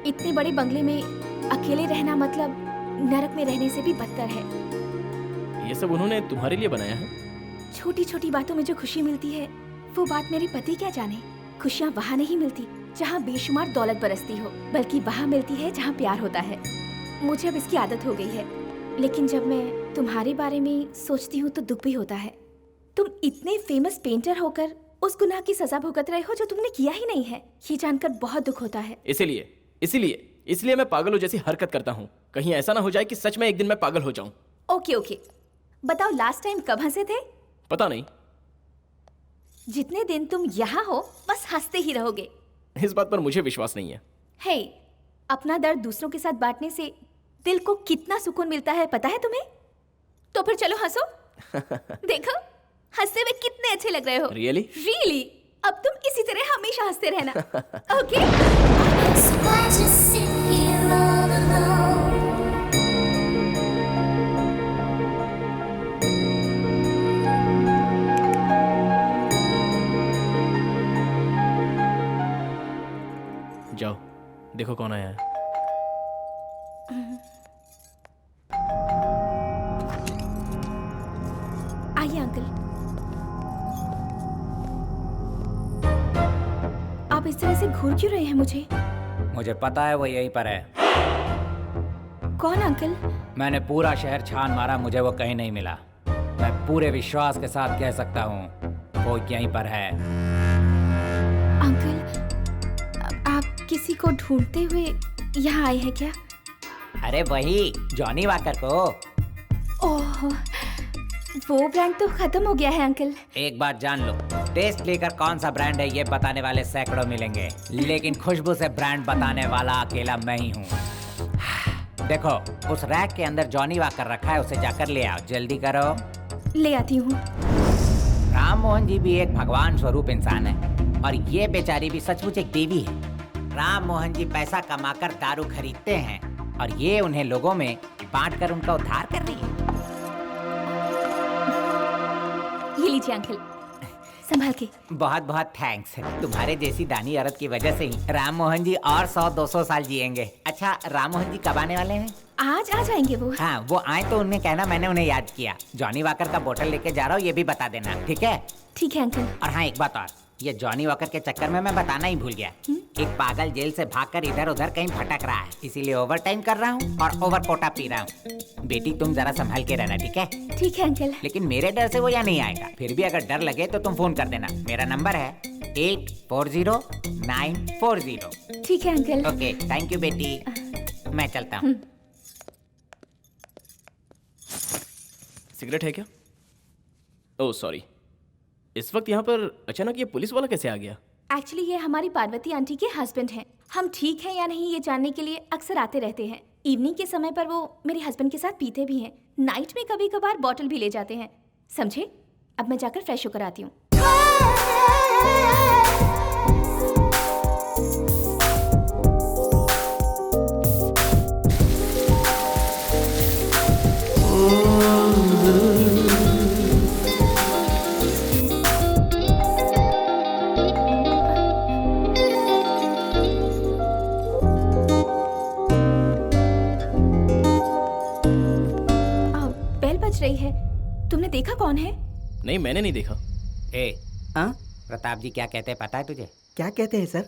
Speaker 6: इतने बड़े बंगले में अकेले रहना मतलब नरक में रहने से भी बदतर है।
Speaker 8: ये सब उन्होंने तुम्हारे लिए बनाया है?
Speaker 6: छोटी छोटी बातों में जो खुशी मिलती है वो बात मेरे पति क्या जाने। खुशियाँ वहाँ नहीं मिलती जहाँ बेशुमार दौलत बरसती हो, बल्कि वहाँ मिलती है जहाँ प्यार होता है। मुझे अब इसकी आदत हो गई है, लेकिन जब मैं तुम्हारे बारे में सोचती हूँ तो दुख भी होता है। तुम इतने फेमस पेंटर होकर उस गुनाह की सजा भुगत रहे हो जो तुमने किया ही नहीं है। ये जानकर बहुत दुख होता है।
Speaker 8: इसलिए मैं पागलों जैसी हरकत करता हूँ। कहीं ऐसा ना हो जाए कि सच में एक दिन मैं पागल हो जाऊं।
Speaker 6: ओके, बताओ लास्ट टाइम कब हंसे थे?
Speaker 8: पता नहीं।
Speaker 6: जितने दिन तुम यहाँ हो बस हंसते ही रहोगे।
Speaker 8: इस बात पर मुझे विश्वास नहीं है।
Speaker 6: हे, अपना दर्द दूसरों के साथ बांटने से दिल को कितना सुकून मिलता है पता है तुम्हें? तो फिर चलो हंसो। देखो हंसते हुए कितने अच्छे लग रहे हो।
Speaker 8: रियली?
Speaker 6: अब तुम इसी तरह हमेशा हंसते रहना। ओके?
Speaker 8: जाओ देखो कौन आया है।
Speaker 6: आइए अंकल। आप इस तरह से घूर क्यों रहे हैं मुझे?
Speaker 3: मुझे पता है वो यहीं पर है।
Speaker 6: कौन अंकल?
Speaker 3: मैंने पूरा शहर छान मारा, मुझे वो कहीं नहीं मिला। पूरे विश्वास के साथ कह सकता हूँ वो यहीं पर है।
Speaker 6: अंकल, आप किसी को ढूंढते हुए यहाँ आए हैं क्या?
Speaker 5: अरे वही जॉनी वॉकर को।
Speaker 6: ओह, वो ब्रांड तो खत्म हो गया है अंकल।
Speaker 5: एक बात जान लो, टेस्ट लेकर कौन सा ब्रांड है ये बताने वाले सैकड़ों मिलेंगे, लेकिन खुशबू से ब्रांड बताने वाला अकेला मैं ही हूँ। देखो, उस रैक के अंदर जॉनी वॉकर रखा है, उसे जाकर ले आओ, जल्दी करो।
Speaker 6: ले आती हूँ।
Speaker 5: राम मोहन जी भी एक भगवान स्वरूप इंसान है और ये बेचारी भी सचमुच एक देवी है। राम मोहन जी पैसा कमाकर दारू खरीदते हैं और ये उन्हें लोगों में बांटकर उनका उद्धार कर रही है।
Speaker 6: ये लीजिए अंकल, संभाल के।
Speaker 5: बहुत बहुत थैंक्स। तुम्हारे जैसी दानी औरत की वजह से ही राम मोहन जी और 100-200 साल जिएंगे। अच्छा, राम मोहन जी कब आने वाले हैं?
Speaker 6: आज आ जाएंगे वो।
Speaker 5: हाँ, वो आए तो उन्हें कहना मैंने उन्हें याद किया। जॉनी वॉकर का बोतल लेके जा रहा हूँ, ये भी बता देना, ठीक है?
Speaker 6: ठीक है अंकल।
Speaker 5: और हाँ, एक बात और, ये जॉनी वॉकर के चक्कर में मैं बताना ही भूल गया। एक पागल जेल से भागकर इधर उधर कहीं भटक रहा है, इसीलिए ओवर टाइम कर रहा हूँ और ओवर कोटा पी रहा हूँ। बेटी तुम जरा संभाल के रहना, ठीक है?
Speaker 6: ठीक है अंकल।
Speaker 5: लेकिन मेरे डर से वो यहाँ नहीं आएगा। फिर भी अगर डर लगे तो तुम फोन कर देना। मेरा नंबर है 840940।
Speaker 6: ठीक है अंकल।
Speaker 5: ओके, थैंक यू बेटी, मैं चलता हूँ।
Speaker 8: सिगरेट है क्या? Oh sorry. इस वक्त यहाँ पर अचानक ये पुलिस वाला कैसे आ गया?
Speaker 6: एक्चुअली ये हमारी पार्वती आंटी के हस्बैंड हैं। हम ठीक हैं या नहीं ये जानने के लिए अक्सर आते रहते हैं। इवनिंग के समय पर वो मेरे हस्बैंड के साथ पीते भी हैं। नाइट में कभी कभार बॉटल भी ले जाते हैं। समझे? अब मैं जाकर फ्रेश होकर आती हूँ। रही है। तुमने देखा कौन है?
Speaker 8: नहीं, मैंने नहीं देखा।
Speaker 5: प्रताप जी क्या कहते हैं पता है तुझे?
Speaker 11: क्या कहते हैं सर?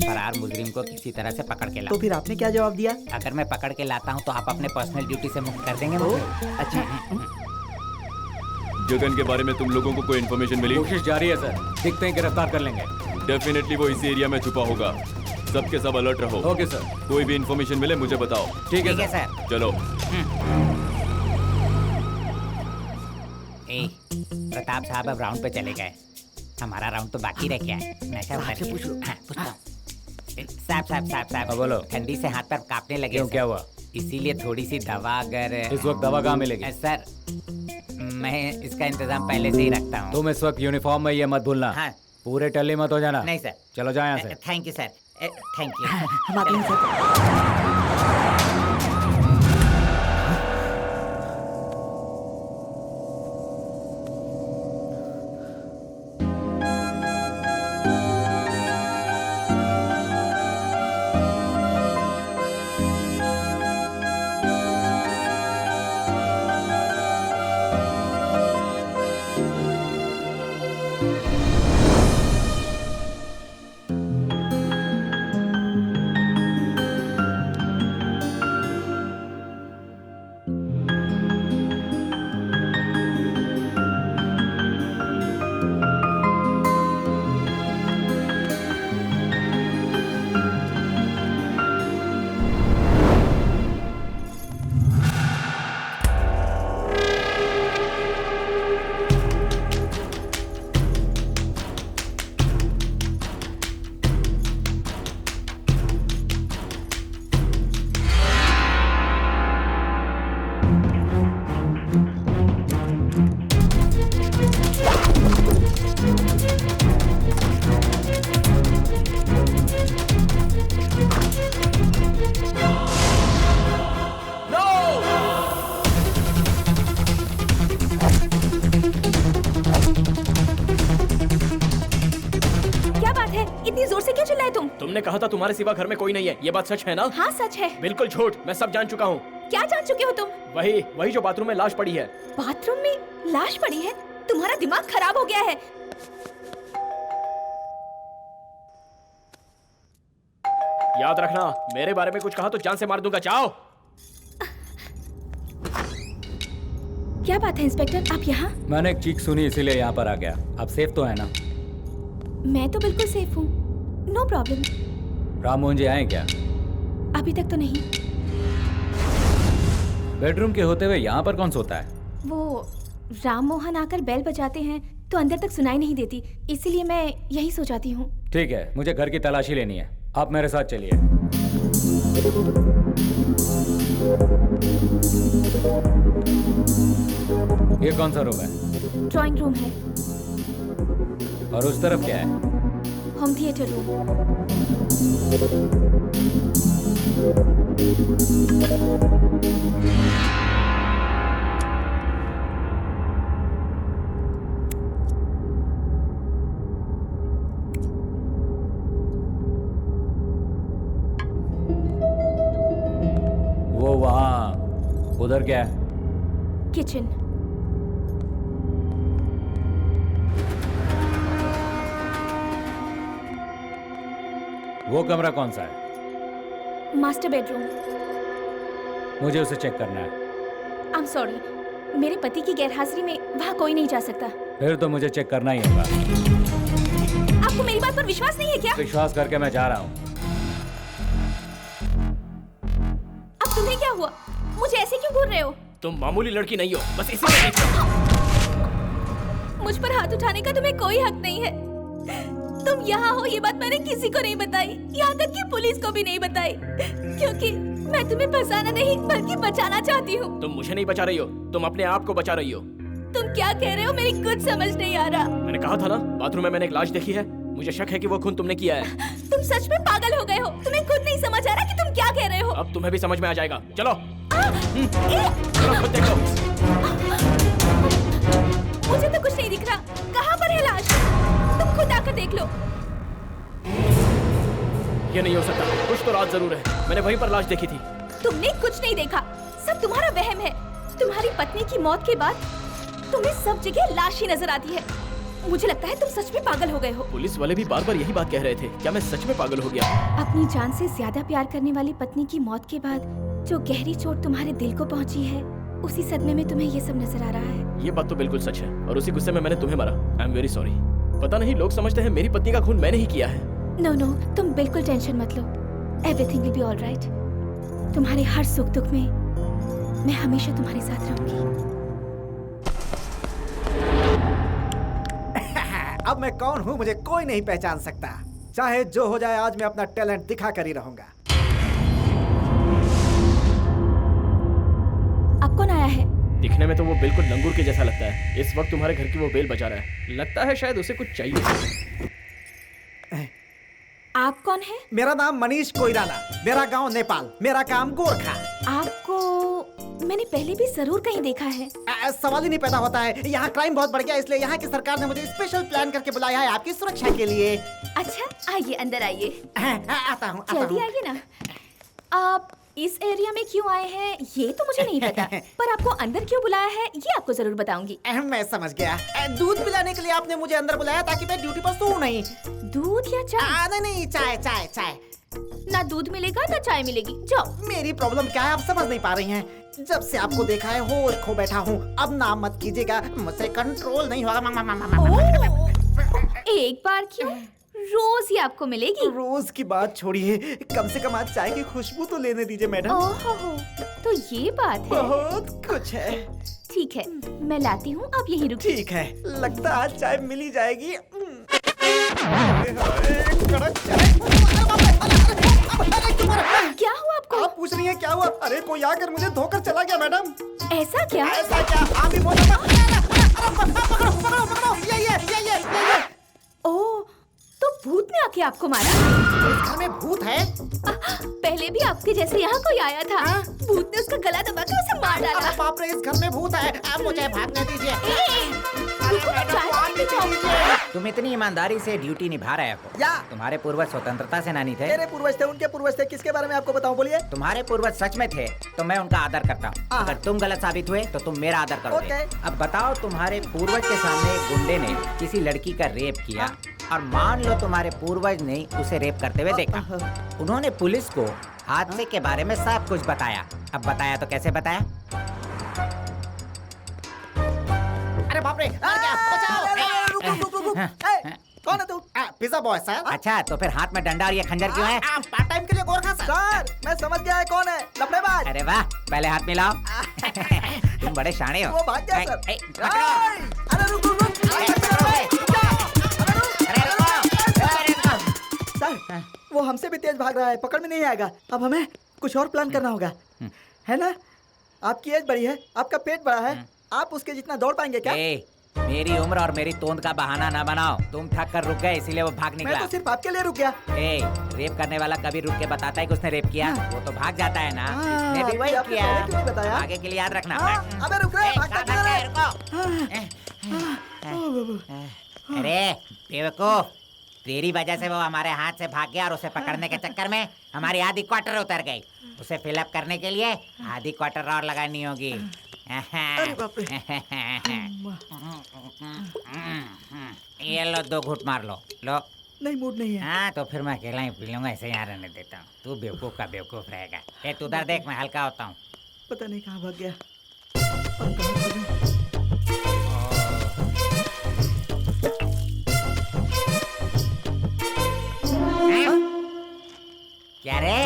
Speaker 5: फरार मुजरिम को किसी तरह से पकड़ के ला।
Speaker 11: तो फिर आपने क्या जवाब दिया?
Speaker 5: अगर मैं पकड़ के लाता हूँ तो आप अपने पर्सनल ड्यूटी से मुक्त कर देंगे मुझे?
Speaker 11: अच्छा।
Speaker 4: जगन के बारे में तुम लोगों को कोई इन्फॉर्मेशन मिली?
Speaker 3: कोशिश जारी है सर, देखते हैं गिरफ्तार कर लेंगे।
Speaker 4: डेफिनेटली वो इसी एरिया में छुपा होगा। सबके सब अलर्ट रहो।
Speaker 3: Okay sir.
Speaker 4: कोई भी इन्फॉर्मेशन मिले मुझे बताओ।
Speaker 3: ठीक है
Speaker 5: सर।
Speaker 4: चलो।
Speaker 5: प्रताप साहब अब राउंड पे चले गए। हमारा राउंड तो बाकी रह गया है। मैं क्या पूछ लूं? हाँ, पूछता हूँ। साहब
Speaker 3: बोलो।
Speaker 5: ठंडी से हाथ पर कांपने लगे।
Speaker 3: क्यों, क्या हुआ?
Speaker 5: इसीलिए थोड़ी सी दवा अगर
Speaker 3: इस वक्त दवा कहाँ मिलेगी?
Speaker 5: सर, मैं इसका इंतजाम पहले से ही रखता हूँ।
Speaker 3: तुम इस वक्त यूनिफॉर्म में, ये मत भूलना।
Speaker 5: हाँ।
Speaker 3: पूरे टल्ली मत हो जाना।
Speaker 5: नहीं सर।
Speaker 3: चलो जाओ यहाँ से।
Speaker 5: Thank you sir, thank you.
Speaker 11: हम आते हैं सर।
Speaker 8: तुमने कहा था तुम्हारे सिवा घर में कोई नहीं है, ये बात सच है ना?
Speaker 6: हाँ सच है।
Speaker 8: बिल्कुल झूठ, मैं सब जान चुका हूँ।
Speaker 6: क्या जान चुके हो तुम?
Speaker 8: वही जो बाथरूम में लाश पड़ी है।
Speaker 6: बाथरूम में लाश पड़ी है? तुम्हारा दिमाग खराब हो गया है।
Speaker 8: याद रखना, मेरे बारे में कुछ कहा तो जान से मार दूंगा। जाओ।
Speaker 6: क्या बात है इंस्पेक्टर, आप यहाँ?
Speaker 3: मैंने एक चीख सुनी इसीलिए यहाँ पर आ गया। आप सेफ तो है ना?
Speaker 6: मैं तो बिल्कुल सेफ हूँ, नो प्रॉब्लम।
Speaker 3: राम मोहन जी आए क्या?
Speaker 6: अभी तक तो नहीं।
Speaker 3: बेडरूम के होते हुए यहाँ पर कौन सोता है?
Speaker 6: वो राम मोहन आकर बेल बजाते हैं तो अंदर तक सुनाई नहीं देती, इसीलिए मैं यही सो जाती हूँ।
Speaker 3: ठीक है, मुझे घर की तलाशी लेनी है, आप मेरे साथ चलिए। ये कौन सा रूम है?
Speaker 6: ड्राइंग रूम है।
Speaker 3: और उस तरफ क्या है?
Speaker 6: Home theatre room.
Speaker 3: वो वहाँ उधर क्या है?
Speaker 6: किचन।
Speaker 3: वो कमरा कौन सा है?
Speaker 6: Master bedroom.
Speaker 3: मुझे उसे चेक करना है।
Speaker 6: आई एम सॉरी, मेरे पति की गैरहाजिरी में वहाँ कोई नहीं जा सकता।
Speaker 3: फिर तो मुझे चेक करना ही होगा।
Speaker 6: आपको मेरी बात पर विश्वास नहीं है क्या?
Speaker 3: विश्वास करके मैं जा रहा हूँ।
Speaker 6: अब तुम्हें क्या हुआ? मुझे ऐसे क्यों घूर रहे हो?
Speaker 8: तुम मामूली लड़की नहीं हो, बस इसीलिए देख रहा हूं।
Speaker 6: मुझ पर हाथ उठाने का तुम्हें कोई हक नहीं है। तुम यहाँ हो ये बात मैंने किसी को नहीं बताई, यहाँ तक कि पुलिस को भी नहीं बताई, क्योंकि मैं तुम्हें फंसाना नहीं बल्कि बचाना चाहती हूँ।
Speaker 8: तुम मुझे नहीं बचा रही हो, तुम अपने आप को बचा रही हो।
Speaker 6: तुम क्या कह रहे हो? मेरी कुछ समझ नहीं आ रहा।
Speaker 8: मैंने कहा था ना, बाथरूम में मैंने एक लाश देखी है। मुझे शक है कि वो खून तुमने किया है।
Speaker 6: तुम सच में पागल हो गए हो। तुम्हें खुद नहीं समझ आ रहा कि तुम क्या कह रहे हो।
Speaker 8: अब तुम्हें भी समझ में आ जाएगा। चलो चलो खुद देखो।
Speaker 6: मुझे तो कुछ नहीं दिख रहा। कहाँ पर है लाश? तुम खुद आकर देख लो।
Speaker 8: ये नहीं हो सकता, कुछ तो राज जरूर है। मैंने वहीं पर लाश देखी थी।
Speaker 6: तुमने कुछ नहीं देखा, सब तुम्हारा वहम है। तुम्हारी पत्नी की मौत के बाद तुम्हें सब जगह लाश ही नजर आती है। मुझे लगता है तुम सच में पागल हो गए हो।
Speaker 8: पुलिस वाले भी बार बार यही बात कह रहे थे। क्या मैं सच में पागल हो गया?
Speaker 6: अपनी जान से ज्यादा प्यार करने वाली पत्नी की मौत के बाद जो गहरी चोट तुम्हारे दिल को पहुंची है, उसी सदमे में तुम्हें ये सब नजर आ रहा है।
Speaker 8: ये बात तो बिल्कुल सच है, और उसी गुस्से में मैंने तुम्हें मारा। I am very sorry. पता नहीं लोग समझते हैं मेरी पत्नी का खून मैंने ही किया है।
Speaker 6: नो नो, तुम बिल्कुल टेंशन मत लो। Everything will be alright. तुम्हारे हर सुख दुख में मैं हमेशा तुम्हारे साथ रहूंगी।
Speaker 2: अब मैं कौन हूँ मुझे कोई नहीं पहचान सकता। चाहे जो हो जाए, आज मैं अपना टैलेंट दिखा कर ही रहूंगा।
Speaker 6: अब कौन आया है?
Speaker 8: दिखने में तो वो बिल्कुल लंगूर के जैसा लगता है। इस वक्त तुम्हारे घर की वो बेल बजा रहा है। लगता है शायद उसे कुछ चाहिए।
Speaker 6: आप कौन है?
Speaker 2: मेरा नाम मनीष कोइराला, मेरा गांव नेपाल, मेरा काम गोरखा।
Speaker 6: आपको मैंने पहले भी जरूर कहीं देखा है।
Speaker 2: सवाल ही नहीं पैदा होता है। यहाँ क्राइम बहुत बढ़ गया, इसलिए यहाँ की सरकार ने मुझे स्पेशल प्लान करके बुलाया है आपकी सुरक्षा के लिए।
Speaker 6: अच्छा, आइए अंदर आइए।
Speaker 2: आता हूँ।
Speaker 6: जल्दी आइए ना। आप इस एरिया में क्यों आए हैं ये तो मुझे नहीं पता, पर आपको अंदर क्यों बुलाया है ये आपको जरूर बताऊंगी।
Speaker 2: मैं समझ गया। दूध पिलाने के लिए आपने मुझे अंदर बुलाया ताकि मैं ड्यूटी पर सोऊं नहीं।
Speaker 6: दूध या चाय?
Speaker 2: नहीं, चाय चाय चाय।
Speaker 6: ना दूध मिलेगा ना चाय मिलेगी, जाओ।
Speaker 2: मेरी प्रॉब्लम क्या है आप समझ नहीं पा रही हैं। जब से आपको देखा है होश खो बैठा हूँ। अब नाम मत कीजिएगा, मुझसे कंट्रोल नहीं होगा।
Speaker 6: एक बार क्यों, रोज ही आपको मिलेगी।
Speaker 2: रोज की बात छोड़िए, कम से कम आज चाय की खुशबू तो लेने दीजिए मैडम।
Speaker 6: ओहो, तो ये बात है।
Speaker 2: बहुत कुछ है।
Speaker 6: ठीक है, मैं लाती हूँ, आप यहीं रुकिए।
Speaker 2: ठीक है, लगता है आज चाय मिल ही जाएगी।
Speaker 6: क्या हुआ आपको?
Speaker 2: आप पूछ रही हैं क्या हुआ? अरे कोई आकर मुझे धोकर चला गया मैडम।
Speaker 6: ऐसा क्या?
Speaker 2: ऐसा क्या? आप भी बोलो। ये।
Speaker 6: ओह, तो भूत ने आके आपको मारा?
Speaker 2: इस घर में भूत है?
Speaker 6: पहले भी आपके जैसे यहाँ कोई आया था। भूत ने उसका गला दबा के उसे मार डाला।
Speaker 2: बाप रे, इस घर में भूत है। आप मुझे भागने दीजिए।
Speaker 5: तुम इतनी ईमानदारी से ड्यूटी निभा रहे हो।
Speaker 11: या
Speaker 5: तुम्हारे पूर्वज स्वतंत्रता सेनानी थे।
Speaker 11: मेरे पूर्वज थे, उनके पूर्वज थे। किसके बारे में आपको बताऊं, बोलिए।
Speaker 5: तुम्हारे पूर्वज सच में थे तो मैं उनका आदर करता हूँ। अगर तुम गलत साबित हुए तो तुम मेरा आदर करोगे। अब बताओ, तुम्हारे पूर्वज के सामने एक गुंडे ने किसी लड़की का रेप किया और मान लो तुम्हारे पूर्वज ने उसे रेप करते हुए देखा। उन्होंने पुलिस को हादसे के बारे में सब कुछ बताया। अब बताया तो कैसे बताया?
Speaker 11: कौन है तू?
Speaker 5: Pizza boy sir. अच्छा तो फिर हाथ में डंडा और ये खंजर क्यों है?
Speaker 11: पार्ट टाइम के लिए गोरखा सर। मैं समझ गया है कौन है, लफड़ेबाज।
Speaker 5: अरे वाह, पहले हाथ मिलाओ। तुम बड़े शाणे हो।
Speaker 11: वो भाग गया सर।
Speaker 5: पकड़ो।
Speaker 11: अरे रुक रुक रुक। सर वो हमसे भी तेज भाग रहा है, पकड़ में नहीं आएगा। अब हमें कुछ और प्लान करना होगा, है ना? आपकी एज बड़ी है, आपका पेट बड़ा है, आप उसके जितना दौड़ पाएंगे क्या?
Speaker 5: मेरी उम्र और मेरी तोंद का बहाना ना बनाओ। तुम थक कर रुक गए इसीलिए वो भाग निकला।
Speaker 11: मैं तो सिर्फ आपके लिए रुक गया।
Speaker 5: रेप करने वाला कभी रुक के बताता है कि उसने रेप किया? वो तो भाग जाता है ना। इसने भी वही
Speaker 11: आपने
Speaker 5: किया।
Speaker 11: पहले क्यों नहीं बताया?
Speaker 5: आगे के लिए याद रखना।
Speaker 11: अबे रुक रे, भागता क्यों रहा है?
Speaker 5: अरे बेवकूफ, तेरी वजह से वो हमारे हाथ से भाग गया और उसे पकड़ने के चक्कर में हमारी आधी क्वार्टर उतर गई। उसे फिलअप करने के लिए आधी क्वार्टर और लगानी होगी।
Speaker 11: अरे बाप रे।
Speaker 5: ये लो, 2 घूंट मार लो। लो।
Speaker 11: नहीं, मूड नहीं है।
Speaker 5: हाँ तो फिर मैं अकेला ही पी लूंगा, ऐसे यहाँ रहने देता हूँ। तू बेवकूफ का बेवकूफ रहेगा। ए तू उधर देख, मैं हल्का होता हूँ।
Speaker 11: पता नहीं कहाँ भाग गया। अब कहाँ भागा?
Speaker 5: क्या रे?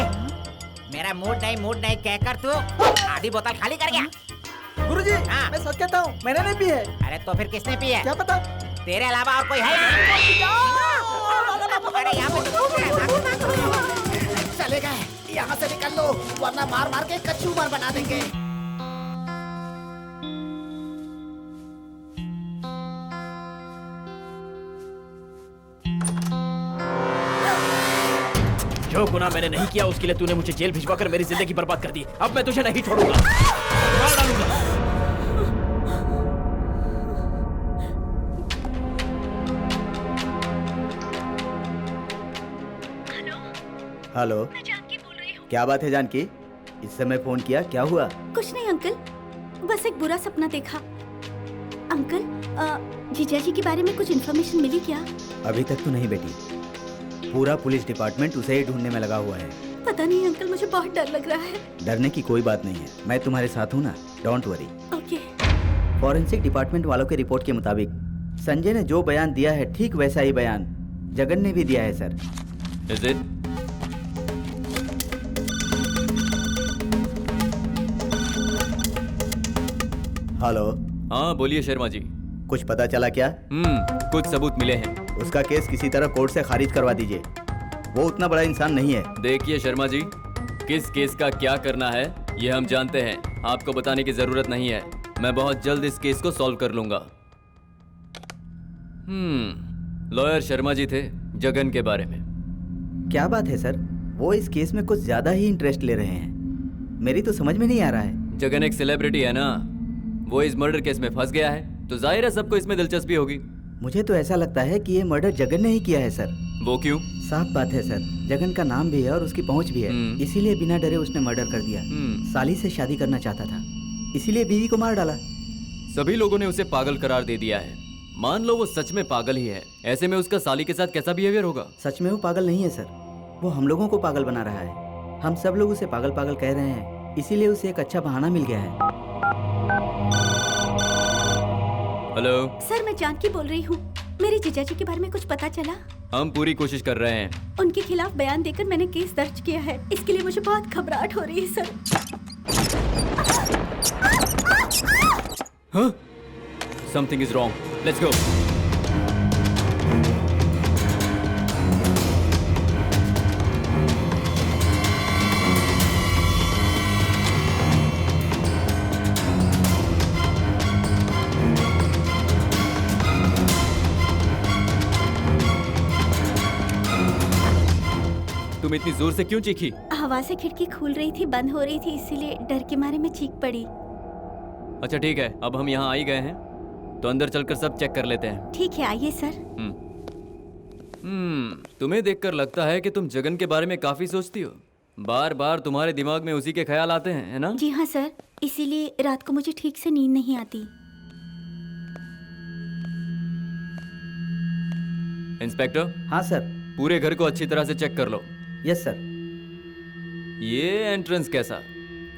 Speaker 5: मेरा मूड नहीं कहकर तू आधी बोतल खाली कर गया।
Speaker 11: गुरुजी, मैं सच कहता हूँ, मैंने नहीं पी है।
Speaker 5: अरे तो फिर किसने पी है?
Speaker 11: क्या पता?
Speaker 5: तेरे अलावा और कोई है? अरे यहाँ पे
Speaker 11: चले गए, यहाँ से निकल लो वरना मार मार के कच्चू मार बना देंगे।
Speaker 8: जो गुनाह मैंने नहीं किया उसके लिए तूने मुझे जेल भिजवाकर मेरी जिंदगी बर्बाद कर दी। अब मैं तुझे नहीं छोड़ूंगा, मार डालूंगा।
Speaker 1: हेलो,
Speaker 7: मैं जानकी बोल रही हूँ।
Speaker 1: क्या बात है जानकी? इस समय फोन किया, क्या हुआ?
Speaker 9: कुछ नहीं अंकल, बस एक बुरा सपना देखा। अंकल, जीजा जी के बारे में कुछ इन्फॉर्मेशन मिली क्या?
Speaker 1: अभी तक तो नहीं बेटी, पूरा पुलिस डिपार्टमेंट उसे ही ढूंढने में लगा हुआ है।
Speaker 9: पता नहीं अंकल, मुझे बहुत डर लग रहा है।
Speaker 1: डरने की कोई बात नहीं है, मैं तुम्हारे साथ हूँ ना, don't worry.
Speaker 9: Okay.
Speaker 1: Forensic department वालों के रिपोर्ट के मुताबिक संजय ने जो बयान दिया है ठीक वैसा ही बयान जगन ने भी दिया है सर।
Speaker 4: Is it?
Speaker 1: हेलो।
Speaker 4: हाँ बोलिए शर्मा जी।
Speaker 1: कुछ पता चला क्या?
Speaker 4: कुछ सबूत मिले हैं।
Speaker 1: उसका केस किसी तरह कोर्ट से खारिज करवा दीजिए, वो उतना बड़ा इंसान नहीं है।
Speaker 4: देखिए शर्मा जी, किस केस का क्या करना है ये हम जानते हैं, आपको बताने की जरूरत नहीं है। मैं बहुत जल्द इस केस को सॉल्व कर लूंगा। लॉयर शर्मा जी थे जगन के बारे में।
Speaker 1: क्या बात है सर, वो इस केस में कुछ ज्यादा ही इंटरेस्ट ले रहे हैं, मेरी तो समझ में नहीं आ रहा है।
Speaker 4: जगन एक सेलिब्रिटी है ना, वो इस मर्डर केस में फंस गया है तो जाहिर है सबको इसमें दिलचस्पी होगी।
Speaker 1: मुझे तो ऐसा लगता है कि ये मर्डर जगन ने ही किया है सर।
Speaker 4: वो क्यों?
Speaker 1: साफ बात है सर, जगन का नाम भी है और उसकी पहुंच भी है, इसीलिए बिना डरे उसने मर्डर कर दिया। साली से शादी करना चाहता था, इसीलिए बीवी को मार डाला।
Speaker 4: सभी लोगों ने उसे पागल करार दे दिया है। मान लो वो सच में पागल ही है, ऐसे में उसका साली के साथ कैसा बिहेवियर होगा?
Speaker 1: सच में वो पागल नहीं है सर, वो हम लोगों को पागल बना रहा है। हम सब लोग उसे पागल पागल कह रहे हैं, इसीलिए उसे एक अच्छा बहाना मिल गया है।
Speaker 4: हेलो
Speaker 9: सर, मैं जानकी बोल रही हूँ। मेरे जीजा जी के बारे में कुछ पता चला?
Speaker 4: हम पूरी कोशिश कर रहे हैं।
Speaker 9: उनके खिलाफ बयान देकर मैंने केस दर्ज किया है, इसके लिए मुझे बहुत घबराहट हो रही है सर।
Speaker 4: हाँ? Something is wrong. Let's go. तुम इतनी जोर से क्यों चीखी?
Speaker 9: हवा से खिड़की खुल रही थी, बंद हो रही थी, इसीलिए डर के मारे मैं चीख पड़ी।
Speaker 4: अच्छा ठीक है, अब हम यहाँ आ ही गए हैं तो अंदर चलकर सब चेक कर लेते हैं।
Speaker 9: ठीक है, आइए सर।
Speaker 4: तुम्हें देखकर लगता है कि तुम जगन के बारे में काफी सोचती हो। बार बार तुम्हारे दिमाग में उसी के ख्याल आते हैं, है ना?
Speaker 9: जी हाँ सर, इसीलिए रात को मुझे ठीक से नींद नहीं आती।
Speaker 4: इंस्पेक्टर।
Speaker 1: हाँ सर।
Speaker 4: पूरे घर को अच्छी तरह से चेक कर लो।
Speaker 1: Yes sir.
Speaker 4: ये एंट्रेंस कैसा?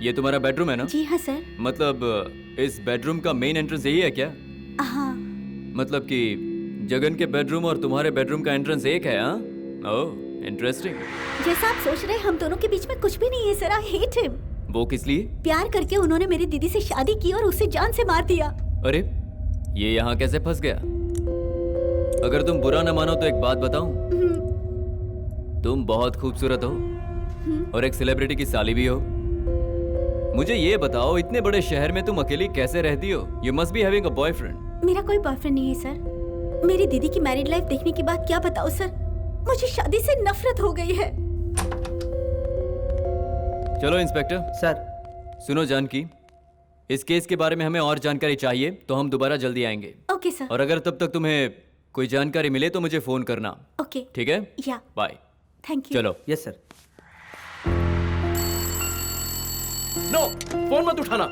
Speaker 4: ये तुम्हारा बेडरूम है ना?
Speaker 9: जी हाँ सर।
Speaker 4: मतलब इस बेडरूम का मेन एंट्रेंस यही है क्या?
Speaker 9: हाँ।
Speaker 4: मतलब कि जगन के बेडरूम और तुम्हारे बेडरूम का एंट्रेंस एक है, हाँ? ओह, इंटरेस्टिंग।
Speaker 9: जैसा आप सोच रहे हैं हम दोनों के बीच में कुछ भी नहीं है सर। I hate him.
Speaker 4: वो किस लिए?
Speaker 9: प्यार करके उन्होंने मेरी दीदी से शादी की और उसे जान से मार दिया।
Speaker 4: अरे, ये यहाँ कैसे फंस गया? अगर तुम बुरा न मानो तो एक बात बताऊं? तुम बहुत खूबसूरत हो और एक सेलिब्रिटी की साली भी हो। मुझे ये बताओ, इतने बड़े शहर में तुम अकेली कैसे रहती हो? You must be having a boyfriend.
Speaker 9: मेरा कोई बॉयफ्रेंड नहीं है सर। मेरी दीदी की मैरिड लाइफ देखने के बाद क्या बताओ सर, मुझे शादी से नफरत हो गई है।
Speaker 4: चलो इंस्पेक्टर।
Speaker 11: सर।
Speaker 4: सुनो जानकी, इस केस के बारे में हमें और जानकारी चाहिए तो हम दोबारा जल्दी आएंगे।
Speaker 9: Okay sir.
Speaker 4: और अगर तब तक तुम्हें कोई जानकारी मिले तो मुझे फोन करना।
Speaker 9: ओके।
Speaker 4: ठीक है?
Speaker 9: या।
Speaker 4: बाय।
Speaker 9: Thank you.
Speaker 4: चलो।
Speaker 11: Yes sir.
Speaker 8: नो, फोन मत उठाना।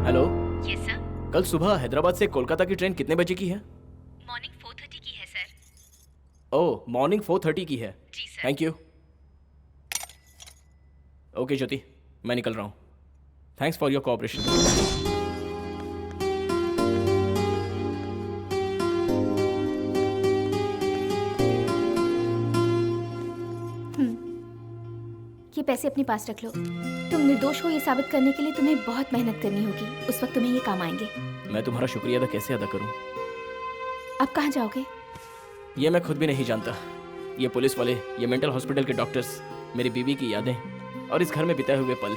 Speaker 8: हेलो।
Speaker 7: Yes sir.
Speaker 8: कल सुबह हैदराबाद से कोलकाता की ट्रेन कितने बजे की है?
Speaker 7: मॉर्निंग 4:30 की है सर।
Speaker 8: ओह, मॉर्निंग 4:30 की है।
Speaker 7: जी सर।
Speaker 8: Thank you. ओके ज्योति, मैं निकल रहा हूँ। Thanks for your cooperation.
Speaker 6: ये पैसे अपने पास रख लो। तुम निर्दोष हो ये साबित करने के लिए तुम्हें बहुत मेहनत करनी होगी। उस वक्त तुम्हें ये काम आएंगे।
Speaker 8: मैं तुम्हारा शुक्रिया अदा कैसे अदा करूँ?
Speaker 6: अब कहाँ जाओगे?
Speaker 8: ये मैं खुद भी नहीं जानता। ये पुलिस वाले, ये मेंटल हॉस्पिटल के डॉक्टर्स, मेरी बीवी की यादें और इस घर में बिताए हुए पल,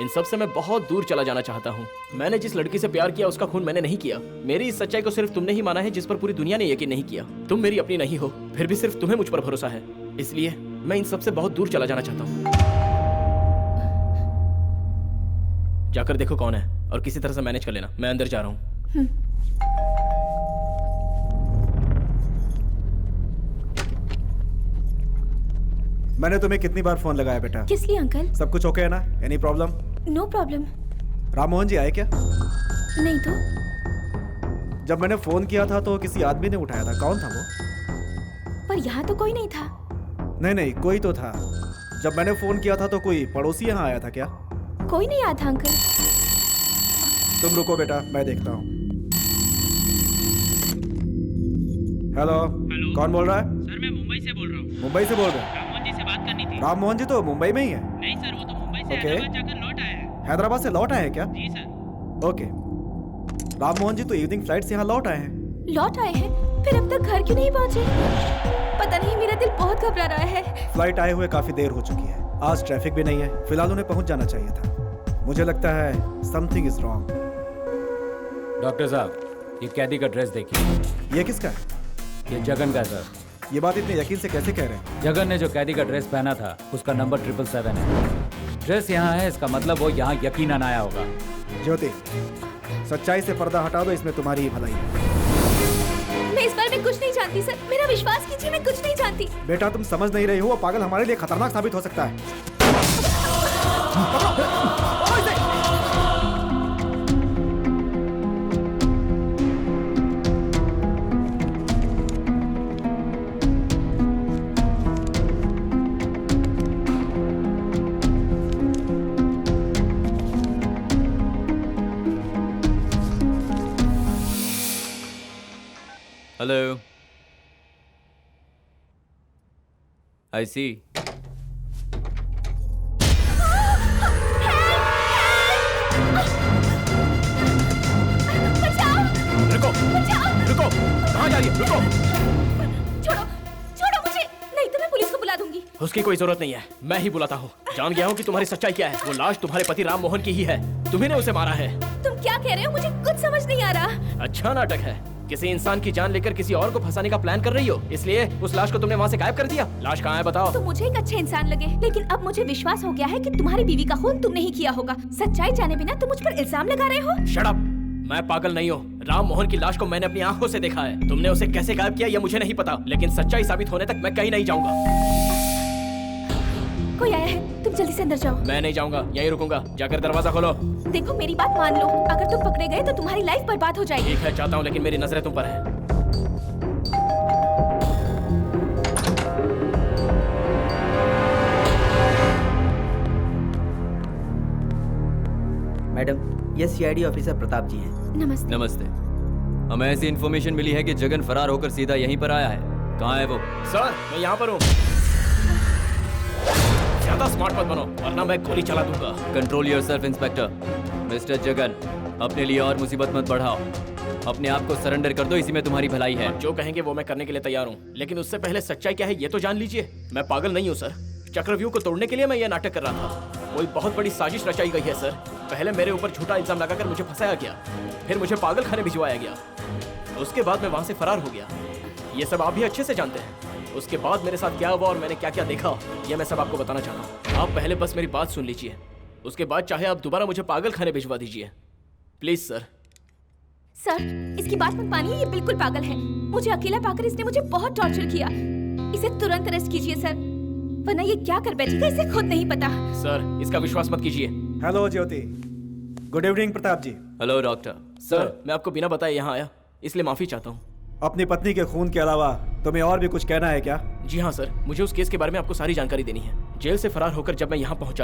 Speaker 8: इन सब से मैं बहुत दूर चला जाना चाहता हूँ। मैंने जिस लड़की से प्यार किया उसका खून मैंने नहीं किया। मेरी इस सच्चाई को सिर्फ तुमने ही माना है जिस पर पूरी दुनिया ने यकीन नहीं किया। तुम मेरी अपनी नहीं हो, फिर भी सिर्फ तुम्हें मुझ पर भरोसा है। इसलिए मैं इन सब से बहुत दूर चला जाना चाहता हूँ। जाकर देखो कौन है और किसी तरह से मैनेज कर लेना। मैं अंदर जा रहा हूँ।
Speaker 2: मैंने तुम्हें कितनी बार फोन लगाया बेटा?
Speaker 6: किस लिए अंकल?
Speaker 2: सब कुछ ओके है ना? Any problem?
Speaker 6: No problem.
Speaker 2: Ram Mohan ji आए क्या?
Speaker 6: नहीं तो।
Speaker 2: जब मैंने फोन किया था तो किसी आदमी ने उठाया था। कौन था वो?
Speaker 6: पर यहाँ तो कोई नहीं था।
Speaker 2: नहीं नहीं, कोई तो था। जब मैंने फोन किया था तो कोई पड़ोसी यहाँ आया था क्या?
Speaker 6: कोई नहीं आया था अंकल।
Speaker 2: तुम रुको बेटा, मैं देखता हूँ। हेलो, कौन बोल रहा है?
Speaker 12: सर मैं मुंबई से बोल रहा हूँ।
Speaker 2: मुंबई से बोल रहे हैं?
Speaker 12: राम मोहन जी से बात करनी थी।
Speaker 2: राम मोहन जी तो मुंबई में ही है।
Speaker 12: नहीं सर, वो तो मुंबई से
Speaker 2: ओके।
Speaker 12: हैदराबाद जाकर लौट आए हैं।
Speaker 2: हैदराबाद से लौट आए हैं क्या?
Speaker 12: जी सर।
Speaker 2: ओके। राम मोहन जी तो इवनिंग फ्लाइट से यहाँ लौट आए हैं।
Speaker 6: लौट आए हैं? फिर अब तक घर क्यों नहीं पहुँचे? पता नहीं, मेरा दिल बहुत घबरा रहा है।
Speaker 2: फ्लाइट आए हुए काफी देर हो चुकी है। आज ट्रैफिक भी नहीं है। फिलहाल उन्हें पहुंच जाना चाहिए था। मुझे लगता है समथिंग इज रॉन्ग।
Speaker 3: डॉक्टर साहब, ये कैदी का ड्रेस देखिए।
Speaker 2: ये किसका है?
Speaker 3: ये जगन का सर।
Speaker 2: ये बात इतने यकीन से कैसे कह रहे हैं?
Speaker 3: जगन ने जो कैदी का ड्रेस पहना था उसका नंबर 777 है। ड्रेस यहाँ है, इसका मतलब वो यहाँ यकीनन आया होगा।
Speaker 2: ज्योति, सच्चाई से पर्दा हटा दो, इसमें तुम्हारी ही भलाई है।
Speaker 6: मैं इस बारे में कुछ नहीं जानती सर, मेरा विश्वास कीजिए, मैं कुछ नहीं जानती।
Speaker 2: बेटा तुम समझ नहीं रही हो, वो पागल हमारे लिए खतरनाक साबित हो सकता है।
Speaker 4: हेलो। आई सी।
Speaker 8: रुको, रुको, कहाँ जा रही है? रुको।
Speaker 6: छोड़ो, छोड़ो मुझे, नहीं तो मैं पुलिस को बुला दूंगी।
Speaker 8: उसकी कोई जरूरत नहीं है, मैं ही बुलाता हूँ। जान गया हूँ कि तुम्हारी सच्चाई क्या है। वो लाश तुम्हारे पति राम मोहन की ही है। तुम्ही ने उसे मारा है।
Speaker 6: तुम क्या कह रहे हो? मुझे कुछ समझ नहीं आ रहा।
Speaker 8: अच्छा नाटक है। किसी इंसान की जान लेकर किसी और को फंसाने का प्लान कर रही हो, इसलिए उस लाश को तुमने वहाँ से गायब कर दिया। लाश कहाँ है बताओ?
Speaker 6: तुम मुझे एक अच्छे इंसान लगे, लेकिन अब मुझे विश्वास हो गया है कि तुम्हारी बीवी का खून तुमने ही किया होगा। सच्चाई जाने बिना तुम मुझ पर इल्जाम लगा रहे हो।
Speaker 8: Shut up! मैं पागल नहीं हूँ। राम मोहन की लाश को मैंने अपनी आंखों से देखा है। तुमने उसे कैसे गायब किया ये मुझे नहीं पता, लेकिन सच्चाई साबित होने तक मैं कहीं नहीं जाऊंगा।
Speaker 6: कोई आया है, तुम जल्दी से अंदर जाओ।
Speaker 8: मैं नहीं जाऊंगा, यहीं रुकूंगा। जाकर दरवाजा खोलो।
Speaker 6: देखो मेरी बात मान लो, अगर तुम पकड़े गए तो तुम्हारी लाइफ बर्बाद हो जाएगी।
Speaker 8: ठीक है, चाहता हूँ, लेकिन मेरी नजरें तुम पर है।
Speaker 11: मैडम, ये सीआईडी ऑफिसर प्रताप जी हैं।
Speaker 6: नमस्ते।
Speaker 4: नमस्ते। हमें ऐसी इन्फॉर्मेशन मिली है कि जगन फरार होकर सीधा यहीं पर आया है। कहाँ है वो?
Speaker 8: सर मैं यहाँ पर हूँ। ज्यादा स्मार्ट मत बनो वरना मैं गोली चला दूंगा।
Speaker 4: Control yourself inspector. Mister Jagan, अपने लिए और मुसीबत मत बढ़ाओ। अपने आप को सरेंडर कर दो, इसी में तुम्हारी भलाई है।
Speaker 8: जो कहेंगे वो मैं करने के लिए तैयार हूँ, लेकिन उससे पहले सच्चाई क्या है ये तो जान लीजिए। मैं पागल नहीं हूँ सर। चक्रव्यूह को तोड़ने के लिए मैं ये नाटक कर रहा था। कोई बहुत बड़ी साजिश रचाई गई है सर। पहले मेरे ऊपर झूठा इल्जाम लगाकर मुझे फंसाया गया, फिर मुझे पागल खाने भिजवाया गया, उसके बाद मैं वहां से फरार हो गया। ये सब आप भी अच्छे से जानते हैं। उसके बाद मेरे साथ क्या हुआ और मैंने क्या क्या देखा, ये मैं सब आपको बताना चाहता हूँ। आप पहले बस मेरी बात सुन लीजिए, उसके बाद चाहे आप दोबारा मुझे पागल खाने भिजवा दीजिए, प्लीज सर।
Speaker 6: सर, इसकी बात मत मानिए, ये बिल्कुल पागल है। मुझे अकेला पाकर इसने मुझे बहुत टॉर्चर किया। इसे तुरंत अरेस्ट कीजिए सर, वरना ये क्या कर बैठेगा इसे खुद नहीं पता।
Speaker 8: सर इसका विश्वास मत कीजिए।
Speaker 2: Hello Jyoti. Good evening Pratap ji.
Speaker 4: Hello doctor.
Speaker 8: Sir मैं आपको बिना बताए यहाँ आया, इसलिए माफी चाहता हूँ।
Speaker 2: अपनी पत्नी के खून के अलावा तुम्हें और भी कुछ कहना है क्या?
Speaker 8: जी हाँ सर, मुझे उस केस के बारे में आपको सारी जानकारी देनी है। जेल से फरार होकर जब मैं यहाँ पहुंचा,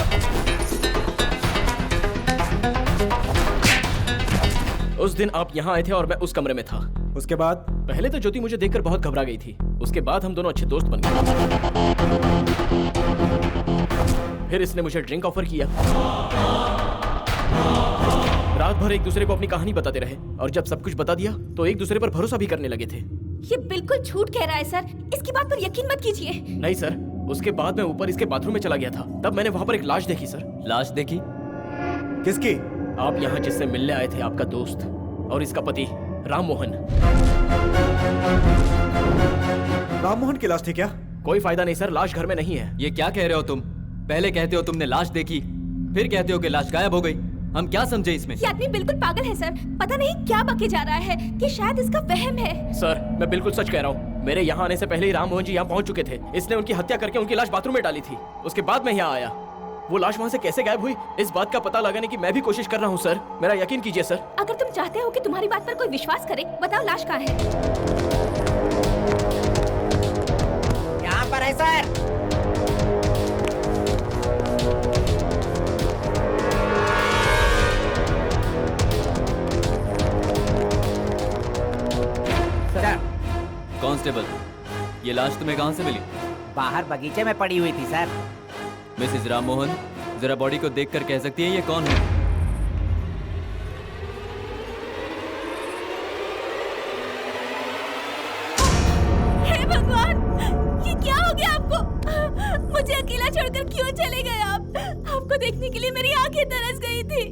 Speaker 8: उस दिन आप यहाँ आए थे और मैं उस कमरे में था।
Speaker 2: उसके बाद?
Speaker 8: पहले तो ज्योति मुझे देखकर बहुत घबरा गई थी, उसके बाद हम दोनों अच्छे दोस्त बन गए। फिर इसने मुझे ड्रिंक ऑफर किया। रात भर एक दूसरे को अपनी कहानी बताते रहे और जब सब कुछ बता दिया तो एक दूसरे पर भरोसा भी करने लगे थे।
Speaker 6: ये बिल्कुल झूठ कह रहा है सर, इसकी बात पर यकीन मत कीजिए।
Speaker 8: नहीं सर, उसके बाद मैं ऊपर इसके बाथरूम में चला गया था, तब मैंने वहाँ पर एक लाश देखी सर।
Speaker 4: लाश देखी?
Speaker 2: किसकी?
Speaker 8: आप यहाँ जिससे मिलने आए थे, आपका दोस्त और इसका पति राम मोहन।
Speaker 2: राम मोहन की लाश थी क्या?
Speaker 8: कोई फायदा नहीं सर, लाश घर में नहीं है।
Speaker 4: ये क्या कह रहे हो तुम? पहले कहते हो तुमने लाश देखी, फिर कहते हो कि लाश गायब हो गई। हम क्या समझे इसमें?
Speaker 6: ये आदमी बिल्कुल पागल है सर, पता नहीं क्या बके जा रहा है कि शायद इसका वहम है।
Speaker 8: सर मैं बिल्कुल सच कह रहा हूँ, मेरे यहाँ आने से पहले ही राम मोहन जी यहाँ पहुँच चुके थे। इसने उनकी हत्या करके उनकी लाश बाथरूम में डाली थी, उसके बाद मैं यहाँ आया। वो लाश वहाँ से कैसे गायब हुई, इस बात का पता लगाने की मैं भी कोशिश कर रहा हूँ सर, मेरा यकीन कीजिए सर।
Speaker 6: अगर तुम चाहते हो कि तुम्हारी बात पर कोई विश्वास करे, बताओ लाश कहाँ है?
Speaker 5: यहाँ पर है सर।
Speaker 4: कांस्टेबल, ये लाश तुम्हें कहाँ से मिली?
Speaker 5: बाहर बगीचे में पड़ी हुई थी सर।
Speaker 4: मिसेस राम मोहन, जरा बॉडी को देखकर कह सकती है ये कौन है?
Speaker 6: हे भगवान, ये क्या हो गया आपको? मुझे अकेला छोड़कर क्यों चले गए आप? आपको देखने के लिए मेरी आंखें तरस गई थी।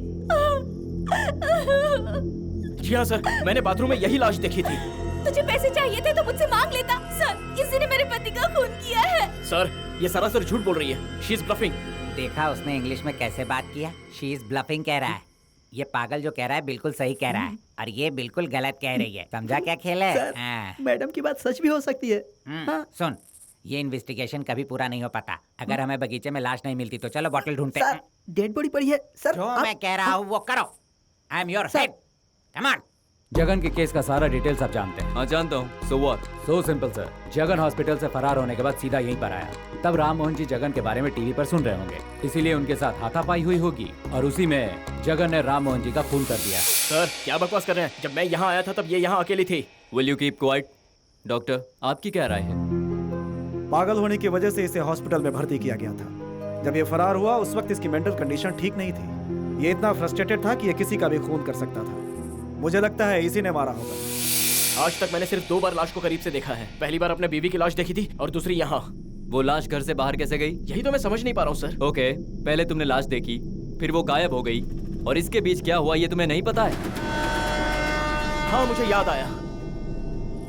Speaker 8: जी हाँ सर, मैंने बाथरूम में यही लाश देखी थी।
Speaker 6: तुझे पैसे चाहिए थे तो मुझसे मांग लेता। सर, किसी ने मेरे पति का खून किया है।
Speaker 8: सर ये सरासर झूठ बोल रही है, शी इज ब्लफिंग।
Speaker 5: देखा उसने इंग्लिश में कैसे बात किया? शी इज ब्लफिंग कह रहा है। ये पागल जो कह रहा है बिल्कुल सही कह रहा है और ये बिल्कुल गलत कह रही है। समझा क्या खेल है?
Speaker 11: सर, मैडम की बात सच भी हो सकती है। हाँ।
Speaker 5: सुन, ये इन्वेस्टिगेशन कभी पूरा नहीं हो पाता। अगर हमें बगीचे में लाश नहीं मिलती तो चलो बॉटल ढूंढते हैं।
Speaker 11: डेड बॉडी पड़ी है सर।
Speaker 5: जो मैं कह रहा हूँ वो करो। I am your head. Come on.
Speaker 3: Jagan के केस का सारा डिटेल्स आप जानते हैं।
Speaker 4: हाँ जानता हूँ। So what?
Speaker 3: So simple sir, Jagan hospital से फरार होने के बाद सीधा यहीं पर आया। तब राम मोहन जी जगन के बारे में टीवी पर सुन रहे होंगे, इसीलिए उनके साथ हाथापाई हुई होगी और उसी में जगन ने राम मोहन जी का खून कर दिया।
Speaker 8: सर क्या बकवास कर रहे हैं? जब मैं यहाँ आया था तब ये यहाँ अकेली थी।
Speaker 4: Will you keep quiet? Doctor, आपकी क्या राय है?
Speaker 2: पागल होने की वजह से इसे हॉस्पिटल में भर्ती किया गया था। जब ये फरार हुआ उस वक्त इसकी मेंटल कंडीशन ठीक नहीं थी। ये इतना फ्रस्ट्रेटेड था कि ये किसी का भी खून कर सकता था। मुझे लगता है इसी ने मारा होगा।
Speaker 8: आज तक मैंने सिर्फ 2 बार लाश को करीब से देखा है। पहली बार अपने बीवी की लाश देखी थी और दूसरी यहाँ।
Speaker 4: वो लाश घर से बाहर कैसे गई?
Speaker 8: यही तो मैं समझ नहीं पा रहा हूँ सर।
Speaker 4: ओके, पहले तुमने लाश देखी, फिर वो गायब हो गई और इसके बीच क्या हुआ ये तुम्हें नहीं पता है?
Speaker 8: हाँ मुझे याद आया,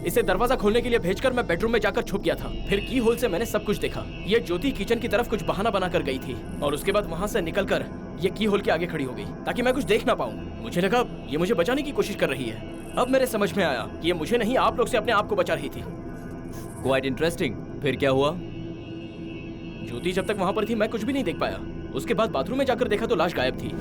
Speaker 8: इसे दरवाजा खोलने के लिए भेजकर मैं बेडरूम में जाकर छुप गया था। फिर की होल से मैंने सब कुछ देखा। ये ज्योति किचन की तरफ कुछ बहाना बना कर गई थी और उसके बाद वहाँ से निकलकर ये की होल के आगे खड़ी हो गई ताकि मैं कुछ देख ना पाऊँ। मुझे लगा ये मुझे बचाने की कोशिश कर रही है। अब मेरे समझ में आया कि ये मुझे नहीं आप लोग से अपने आप को बचा रही थी।
Speaker 4: Quite interesting. फिर क्या हुआ?
Speaker 8: ज्योति जब तक वहाँ पर थी मैं कुछ भी नहीं देख पाया। उसके बाद बाथरूम में जाकर देखा तो लाश गायब थी।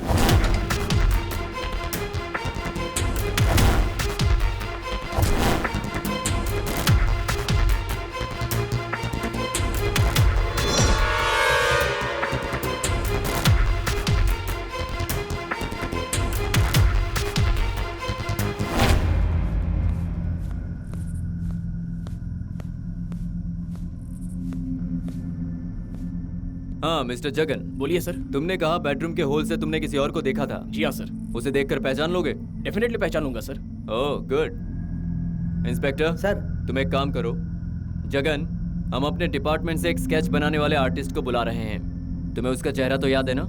Speaker 4: हाँ मिस्टर जगन,
Speaker 8: बोलिए सर।
Speaker 4: तुमने कहा बेडरूम के होल से तुमने किसी और को देखा था।
Speaker 8: जी हाँ सर।
Speaker 4: उसे देखकर पहचान लोगे?
Speaker 8: डेफिनेटली पहचान लूंगा sir.
Speaker 4: Oh good. Inspector
Speaker 11: sir.
Speaker 4: तुम एक काम करो, जगन, हम अपने डिपार्टमेंट से एक स्केच बनाने वाले आर्टिस्ट को बुला रहे हैं। तुम्हें उसका चेहरा तो याद है ना?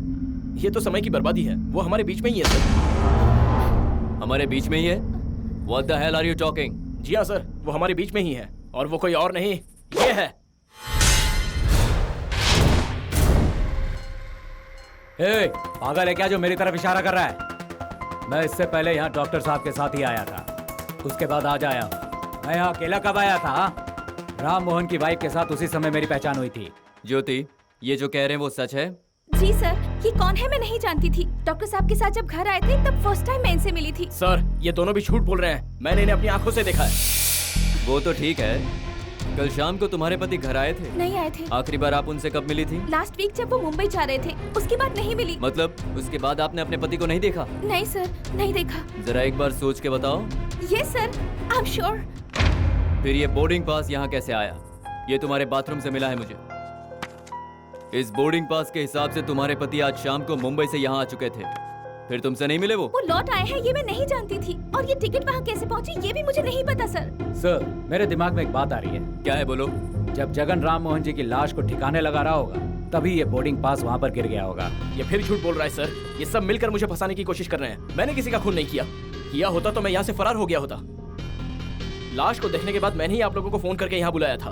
Speaker 8: ये तो समय की बर्बादी है, वो हमारे बीच में ही है सर।
Speaker 4: हमारे बीच में ही है? What the hell are you talking?
Speaker 8: जी हाँ सर, वो हमारे बीच में ही है और वो कोई और नहीं, ये है।
Speaker 3: ए, पागल है क्या जो मेरी तरफ इशारा कर रहा है? मैं इससे पहले यहाँ डॉक्टर साहब के साथ ही आया था, उसके बाद आज आया हूँ। मैं यहाँ अकेला कब आया था? राम मोहन की वाइफ के साथ उसी समय मेरी पहचान हुई थी।
Speaker 4: ज्योति, ये जो कह रहे हैं वो सच है?
Speaker 6: जी सर, ये कौन है मैं नहीं जानती थी। डॉक्टर साहब के साथ जब घर आए थे तब फर्स्ट टाइम मैं इनसे मिली थी।
Speaker 8: सर, ये दोनों भी झूठ बोल रहे हैं, मैंने इन्हें अपनी आंखों से देखा है।
Speaker 4: वो तो ठीक है, कल शाम को तुम्हारे पति घर आए थे?
Speaker 6: नहीं आए थे।
Speaker 4: आखिरी बार आप उनसे कब मिली थी?
Speaker 6: लास्ट वीक जब वो मुंबई जा रहे थे, उसके बाद नहीं मिली।
Speaker 4: मतलब उसके बाद आपने अपने पति को नहीं देखा?
Speaker 6: नहीं सर, नहीं देखा।
Speaker 4: जरा एक बार सोच के बताओ।
Speaker 6: Yes sir, I am sure.
Speaker 4: फिर ये बोर्डिंग पास यहाँ कैसे आया? ये तुम्हारे बाथरूम से मिला है मुझे। इस बोर्डिंग पास के हिसाब से तुम्हारे पति आज शाम को मुंबई से यहाँ आ चुके थे, फिर तुमसे नहीं मिले? वो
Speaker 6: लौट आए हैं ये मैं नहीं जानती थी, और ये टिकट वहाँ कैसे पहुँची ये भी मुझे नहीं पता सर।
Speaker 3: सर, मेरे दिमाग में एक बात आ रही है।
Speaker 4: क्या है? बोलो।
Speaker 3: जब जगन राम मोहन जी की लाश को ठिकाने लगा रहा होगा, तभी ये बोर्डिंग पास वहाँ पर गिर गया होगा।
Speaker 8: ये फिर झूठ बोल रहा है सर, ये सब मिलकर मुझे फंसाने की कोशिश कर रहे हैं। मैंने किसी का खून नहीं किया होता तो मैं यहाँ से फरार हो गया होता। लाश को देखने के बाद मैंने ही आप लोगों को फोन करके यहाँ बुलाया था।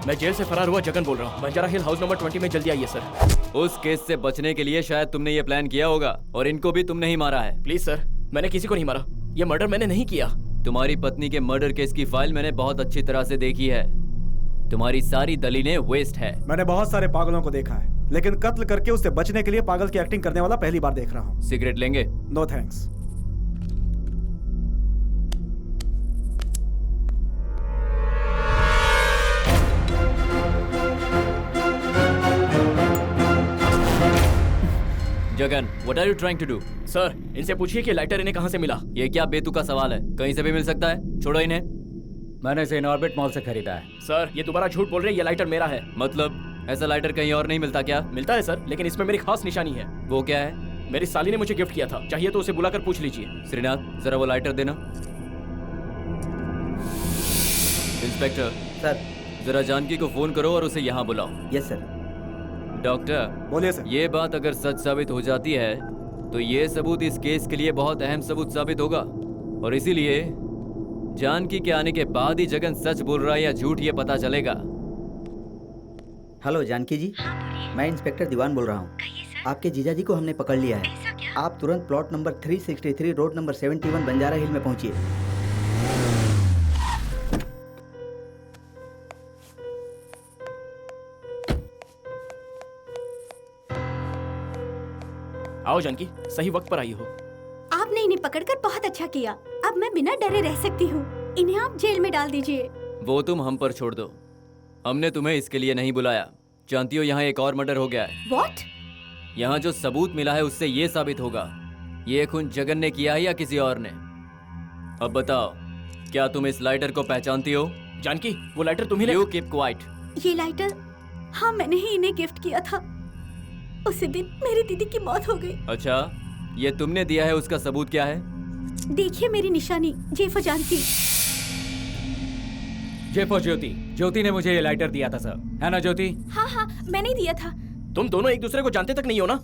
Speaker 8: मैं जेल से फरार हुआ जगन बोल रहा हूँ। बंजारा हिल हाउस नंबर 20 में जल्दी आइए सर।
Speaker 4: उस केस से बचने के लिए शायद तुमने ये प्लान किया होगा और इनको भी तुमने ही मारा है।
Speaker 8: प्लीज सर, मैंने किसी को नहीं मारा, ये मर्डर मैंने नहीं किया।
Speaker 4: तुम्हारी पत्नी के मर्डर केस की फाइल मैंने बहुत अच्छी तरह से देखी है, तुम्हारी सारी दलीलें वेस्ट है।
Speaker 2: मैंने बहुत सारे पागलों को देखा है, लेकिन कत्ल करके उससे बचने के लिए पागल की एक्टिंग करने वाला पहली बार देख रहा हूँ।
Speaker 4: सिगरेट लेंगे?
Speaker 2: No thanks.
Speaker 4: Jagan, what are you trying to do?
Speaker 8: Sir, इनसे पूछिए कि लाइटर इन्हें कहाँ से मिला।
Speaker 4: ये क्या बेतुका सवाल है, कहीं से भी मिल सकता है, छोड़ो इन्हें।
Speaker 3: मैंने इसे इनऑर्बिट मॉल से खरीदा है।
Speaker 8: सर, ये दोबारा झूठ बोल रहे हैं, ये लाइटर मेरा है।
Speaker 4: मतलब ऐसा लाइटर कहीं और नहीं मिलता क्या?
Speaker 8: मिलता है सर, लेकिन इसमें मेरी खास निशानी है।
Speaker 4: वो क्या है?
Speaker 8: मेरी साली ने मुझे गिफ्ट किया था, चाहिए तो उसे बुलाकर पूछ लीजिए।
Speaker 4: श्रीनाथ, जरा वो लाइटर देना। Inspector
Speaker 11: sir.
Speaker 4: जरा जानकी को फोन करो और उसे यहाँ बुलाओ।
Speaker 11: Yes sir.
Speaker 4: डॉक्टर,
Speaker 2: बोलिए सर।
Speaker 4: ये बात अगर सच साबित हो जाती है तो ये सबूत इस केस के लिए बहुत अहम सबूत साबित होगा, और इसीलिए जानकी के आने के बाद ही जगन सच बोल रहा है या झूठ ये पता चलेगा।
Speaker 11: हेलो जानकी जी। मैं इंस्पेक्टर दीवान बोल रहा हूँ। आपके जीजा जी को हमने पकड़ लिया है। आप तुरंत plot number 363 road number 71 Banjara hill में पहुंचिए।
Speaker 8: आओ जानकी, सही वक्त पर आई हो।
Speaker 9: आपने इन्हें पकड़कर बहुत अच्छा किया। अब मैं बिना डरे रह सकती हूँ। इन्हें आप जेल में डाल दीजिए।
Speaker 4: वो तुम हम पर छोड़ दो, हमने तुम्हें इसके लिए नहीं बुलाया। जानती हो यहाँ एक और मर्डर हो गया है।
Speaker 9: What?
Speaker 4: यहाँ जो सबूत मिला है उससे ये साबित होगा ये खून जगन ने किया है या किसी और ने। अब बताओ, क्या तुम इस लाइटर को पहचानती हो?
Speaker 8: जानकी, वो लाइटर तुम्ही
Speaker 4: यू कीप क्वाइट।
Speaker 9: ये लाइटर, हाँ मैंने ही इन्हें गिफ्ट किया था। उसी दिन मेरी दीदी की मौत हो गई।
Speaker 4: अच्छा, ये तुमने दिया है, उसका सबूत क्या है?
Speaker 9: देखिए मेरी निशानी, जेफो जानकी।
Speaker 3: जेफो ज्योति, ज्योति ने मुझे ये लाइटर दिया था सर, है ना ज्योति?
Speaker 6: हाँ हाँ, मैंने दिया था।
Speaker 8: तुम दोनों एक दूसरे को जानते तक नहीं हो ना?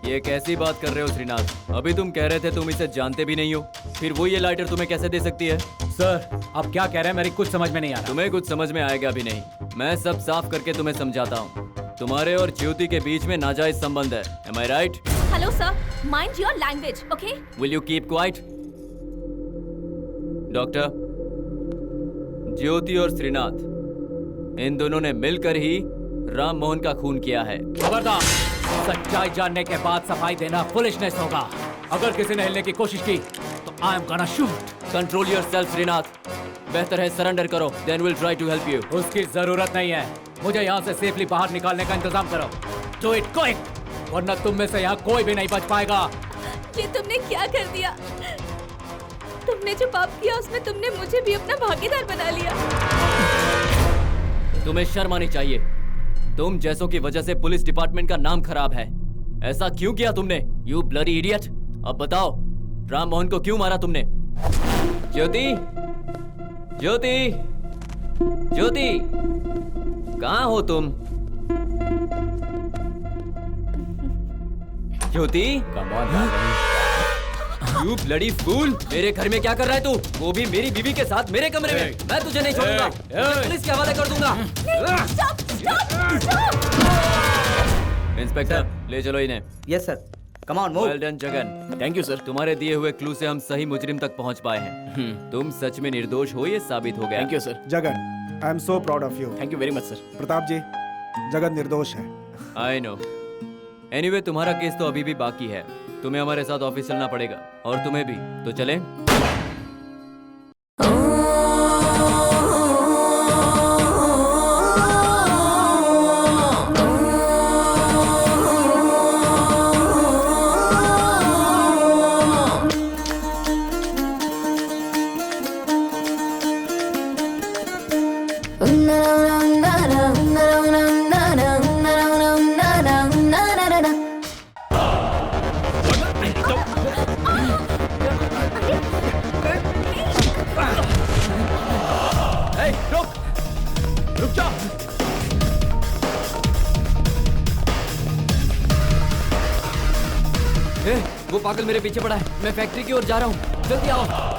Speaker 4: ये कैसी बात कर रहे हो श्रीनाथ? अभी तुम कह रहे थे तुम इसे जानते भी नहीं हो, फिर वो ये लाइटर तुम्हें कैसे दे सकती है?
Speaker 3: सर आप क्या कह रहे हैं, मेरी कुछ समझ में नहीं आ रहा।
Speaker 4: तुम्हें कुछ समझ में आएगा भी नहीं। मैं सब साफ करके तुम्हें समझाता हूँ। तुम्हारे और ज्योति के बीच में नाजायज संबंध है। Am I right?
Speaker 6: Hello sir, mind your language, okay?
Speaker 4: Will you keep quiet? Doctor, Jyoti और श्रीनाथ, इन दोनों ने मिलकर ही राम मोहन का खून किया है।
Speaker 3: खबरदार, सच्चाई जानने के बाद सफाई देना फुलिशनेस होगा। अगर किसी ने हिलने की कोशिश की तो I am gonna shoot.
Speaker 4: Control yourself Srinath. बेहतर है सरेंडर करो, then will try to help you.
Speaker 3: उसकी जरूरत नहीं है, मुझे यहाँ से सेफली बाहर निकालने का इंतजाम करो। डू इट क्विक, वरना तुम में से यहाँ कोई भी नहीं बच पाएगा।
Speaker 6: ये तुमने क्या कर दिया? तुमने जो पाप किया उसमें तुमने मुझे भी अपना भागीदार बना लिया।
Speaker 4: तुम्हें शर्म आनी चाहिए। तुम जैसों की वजह से पुलिस डिपार्टमेंट का नाम खराब है। ऐसा क्यों किया तुमने? You bloody idiot. अब बताओ, राम मोहन को क्यों मारा तुमने? ज्योति, ज्योति, ज्योति, कहाँ हो तुम? Jyoti,
Speaker 3: come on
Speaker 4: you bloody fool! मेरे घर में क्या कर रहा है तू? वो भी मेरी बीवी के साथ मेरे कमरे में। मैं तुझे नहीं छोड़ूंगा, मैं पुलिस के हवाले कर दूंगा। इंस्पेक्टर, ले चलो इन्हें।
Speaker 11: Yes sir, come on move.
Speaker 4: Well done Jagan.
Speaker 8: Thank you sir.
Speaker 4: तुम्हारे दिए हुए क्लू से हम सही मुजरिम तक पहुंच पाए हैं। तुम सच में निर्दोष हो, ये साबित हो गया।
Speaker 8: Thank you sir.
Speaker 2: Jagan, I am so proud of you.
Speaker 8: Thank you very much sir.
Speaker 2: Pratap ji, Jagan निर्दोष है।
Speaker 4: I know. एनीवे, तुम्हारा केस तो अभी भी बाकी है। तुम्हें हमारे साथ ऑफिस चलना पड़ेगा, और तुम्हें भी। तो चलें? वो पागल मेरे पीछे पड़ा है। मैं फैक्ट्री की ओर जा रहा हूँ, जल्दी आओ।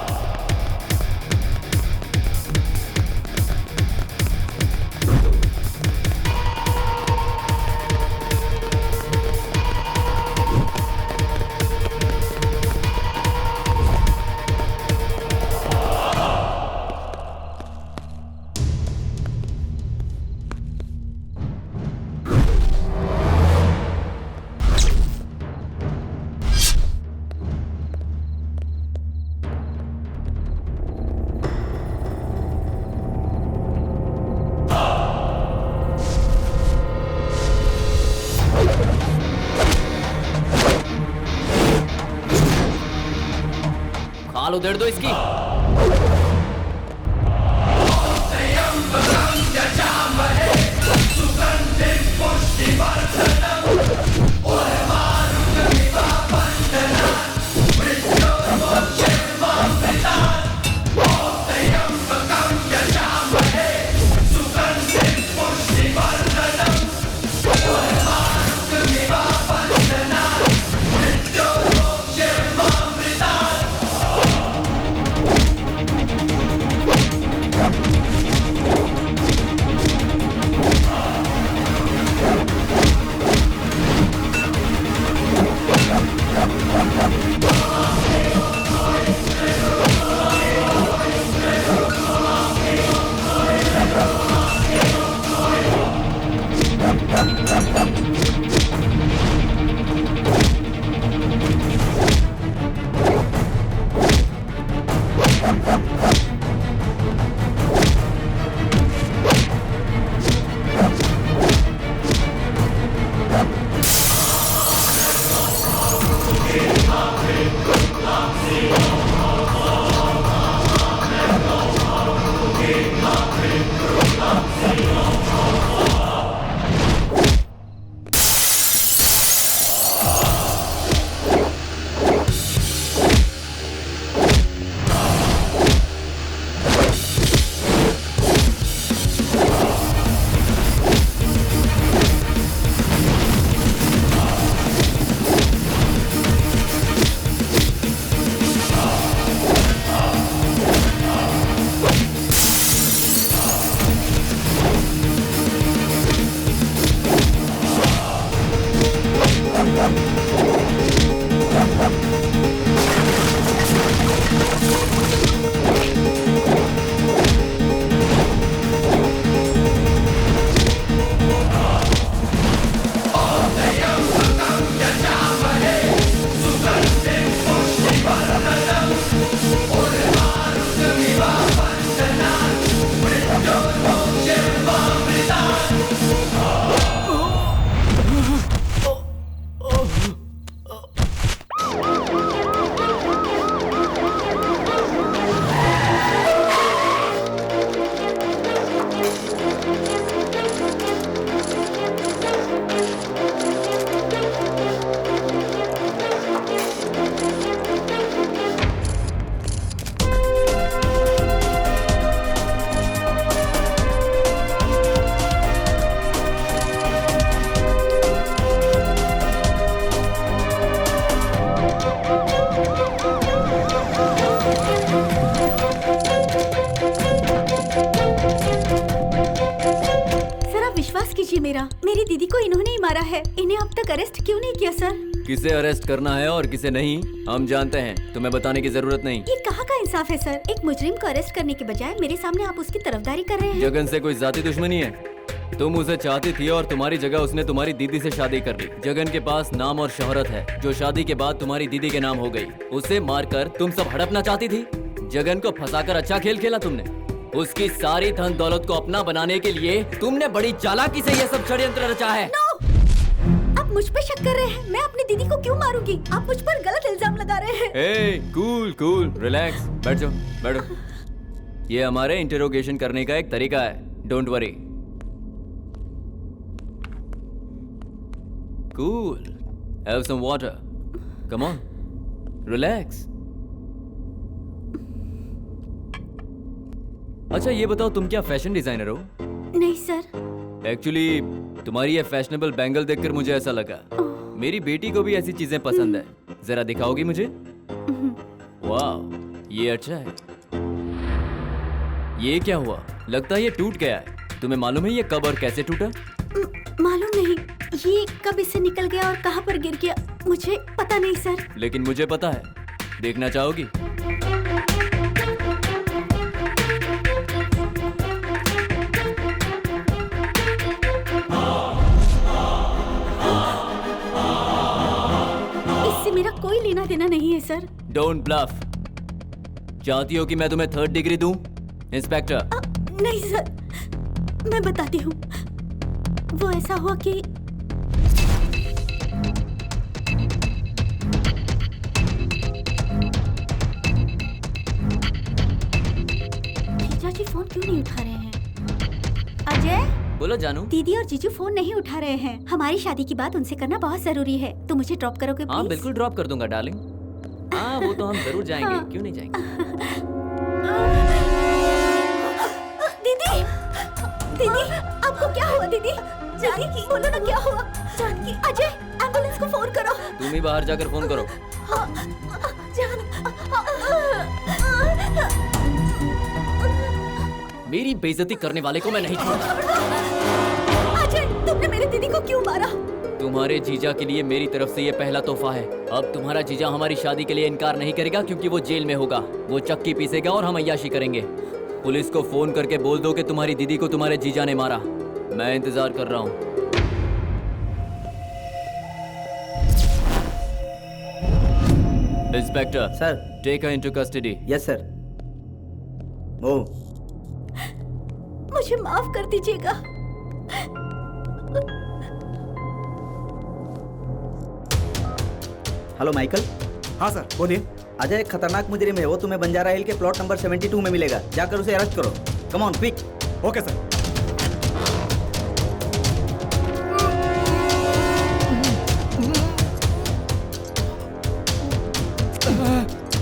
Speaker 4: खाल उधेड़ दो इसकी।
Speaker 9: कीजिए मेरी दीदी को इन्होंने ही मारा है। इन्हें अब तक अरेस्ट क्यों नहीं किया सर?
Speaker 4: किसे अरेस्ट करना है और किसे नहीं हम जानते हैं, तुम्हें बताने की जरूरत नहीं।
Speaker 9: ये कहाँ का इंसाफ है सर? एक मुजरिम को अरेस्ट करने के बजाय मेरे सामने आप उसकी तरफदारी कर रहे हैं।
Speaker 4: जगन से कोई जाती दुश्मनी है? तुम उसे चाहती थी और तुम्हारी जगह उसने तुम्हारी दीदी से शादी कर ली। जगन के पास नाम और शोहरत है जो शादी के बाद तुम्हारी दीदी के नाम हो गई। उसे मारकर तुम सब हड़पना चाहती थी। जगन को फंसाकर अच्छा खेल खेला तुमने। उसकी सारी धन दौलत को अपना बनाने के लिए तुमने बड़ी चालाकी से यह सब षड्यंत्र रचा है।
Speaker 9: आप मुझ पे शक कर रहे हैं? मैं अपनी दीदी को क्यों मारूंगी? आप मुझ पर गलत इल्जाम लगा रहे हैं।
Speaker 4: ए, कूल कूल, रिलैक्स, बैठ जाओ, बैठो। ये हमारे इंटरोगेशन करने का एक तरीका है, don't worry. Cool, have some water, come on, relax. अच्छा ये बताओ, तुम क्या फैशन डिजाइनर हो?
Speaker 9: नहीं सर।
Speaker 4: एक्चुअली तुम्हारी ये फैशनेबल बैंगल देखकर मुझे ऐसा लगा। मेरी बेटी को भी ऐसी चीजें पसंद है। जरा दिखाओगी मुझे? वाह, ये अच्छा है। ये क्या हुआ? लगता है ये टूट गया है। तुम्हें मालूम है ये कब और कैसे टूटा?
Speaker 9: मालूम नहीं, ये कब इससे निकल गया और कहाँ पर गिर गया मुझे पता नहीं सर।
Speaker 4: लेकिन मुझे पता है। देखना चाहोगी?
Speaker 9: मेरा कोई लेना देना नहीं है सर।
Speaker 4: Don't bulb. चाहती हो कि मैं तुम्हें 3rd डिग्री दूं? इंस्पेक्टर।
Speaker 9: नहीं सर, मैं बताती हूँ। वो ऐसा हुआ कि जीजा जी फोन क्यों नहीं उठा रहे हैं? अजय,
Speaker 4: बोलो जानू।
Speaker 9: दीदी और जीजू फोन नहीं उठा रहे हैं। हमारी शादी की बात उनसे करना बहुत जरूरी है। तो मुझे ड्रॉप करोगे प्लीज?
Speaker 4: हाँ बिल्कुल ड्रॉप कर दूंगा डार्लिंग। हाँ वो तो हम जरूर जाएंगे।
Speaker 9: हाँ।
Speaker 4: क्यों नहीं जाएंगे?
Speaker 9: दीदी, दीदी आपको क्या हुआ? दीदी, जानकी बोलो ना क्या हुआ? जानकी, अजय एम्बुलेंस को फोन करो।
Speaker 4: तुम ही बाहर जाकर फोन करो। मेरी बेइज्जती करने वाले को मैं नहीं छोड़ता।
Speaker 9: अजय, तुमने मेरी दीदी को क्यों मारा?
Speaker 4: तुम्हारे जीजा के लिए मेरी तरफ से ये पहला तोहफा है। अब तुम्हारा जीजा हमारी शादी के लिए इनकार नहीं करेगा क्योंकि वो जेल में होगा। वो चक्की पीसेगा और हम अय्याशी करेंगे। पुलिस को फोन करके बोल दो कि तुम्हारी दीदी को तुम्हारे जीजा ने मारा। मैं इंतजार कर रहा हूँ। Inspector
Speaker 1: sir.
Speaker 4: Take her into custody.
Speaker 1: Yes sir.
Speaker 9: मुझे माफ कर दीजिएगा।
Speaker 1: Hello Michael.
Speaker 2: हाँ सर, बोलिए।
Speaker 1: अजय एक खतरनाक मुजरिम है। वो तुम्हें बंजारा हिल के प्लॉट नंबर 72 में मिलेगा। जाकर उसे अरेस्ट करो। Come on quick.
Speaker 2: Okay sir.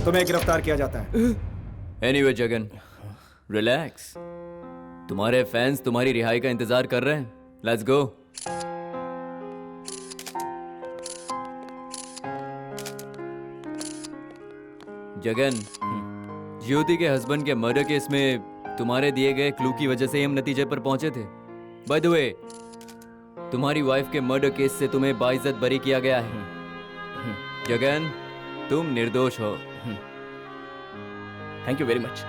Speaker 2: तुम्हें गिरफ्तार किया जाता है।
Speaker 4: Anyway Jagan, relax. तुम्हारे फैंस तुम्हारी रिहाई का इंतजार कर रहे हैं। Let's go. जगन, ज्योति के हस्बैंड के मर्डर केस में तुम्हारे दिए गए क्लू की वजह से हम नतीजे पर पहुंचे थे। बाय द वे, तुम्हारी वाइफ के मर्डर केस से तुम्हें बाइज्जत बरी किया गया है। जगन, तुम निर्दोष हो।
Speaker 8: Thank you very much.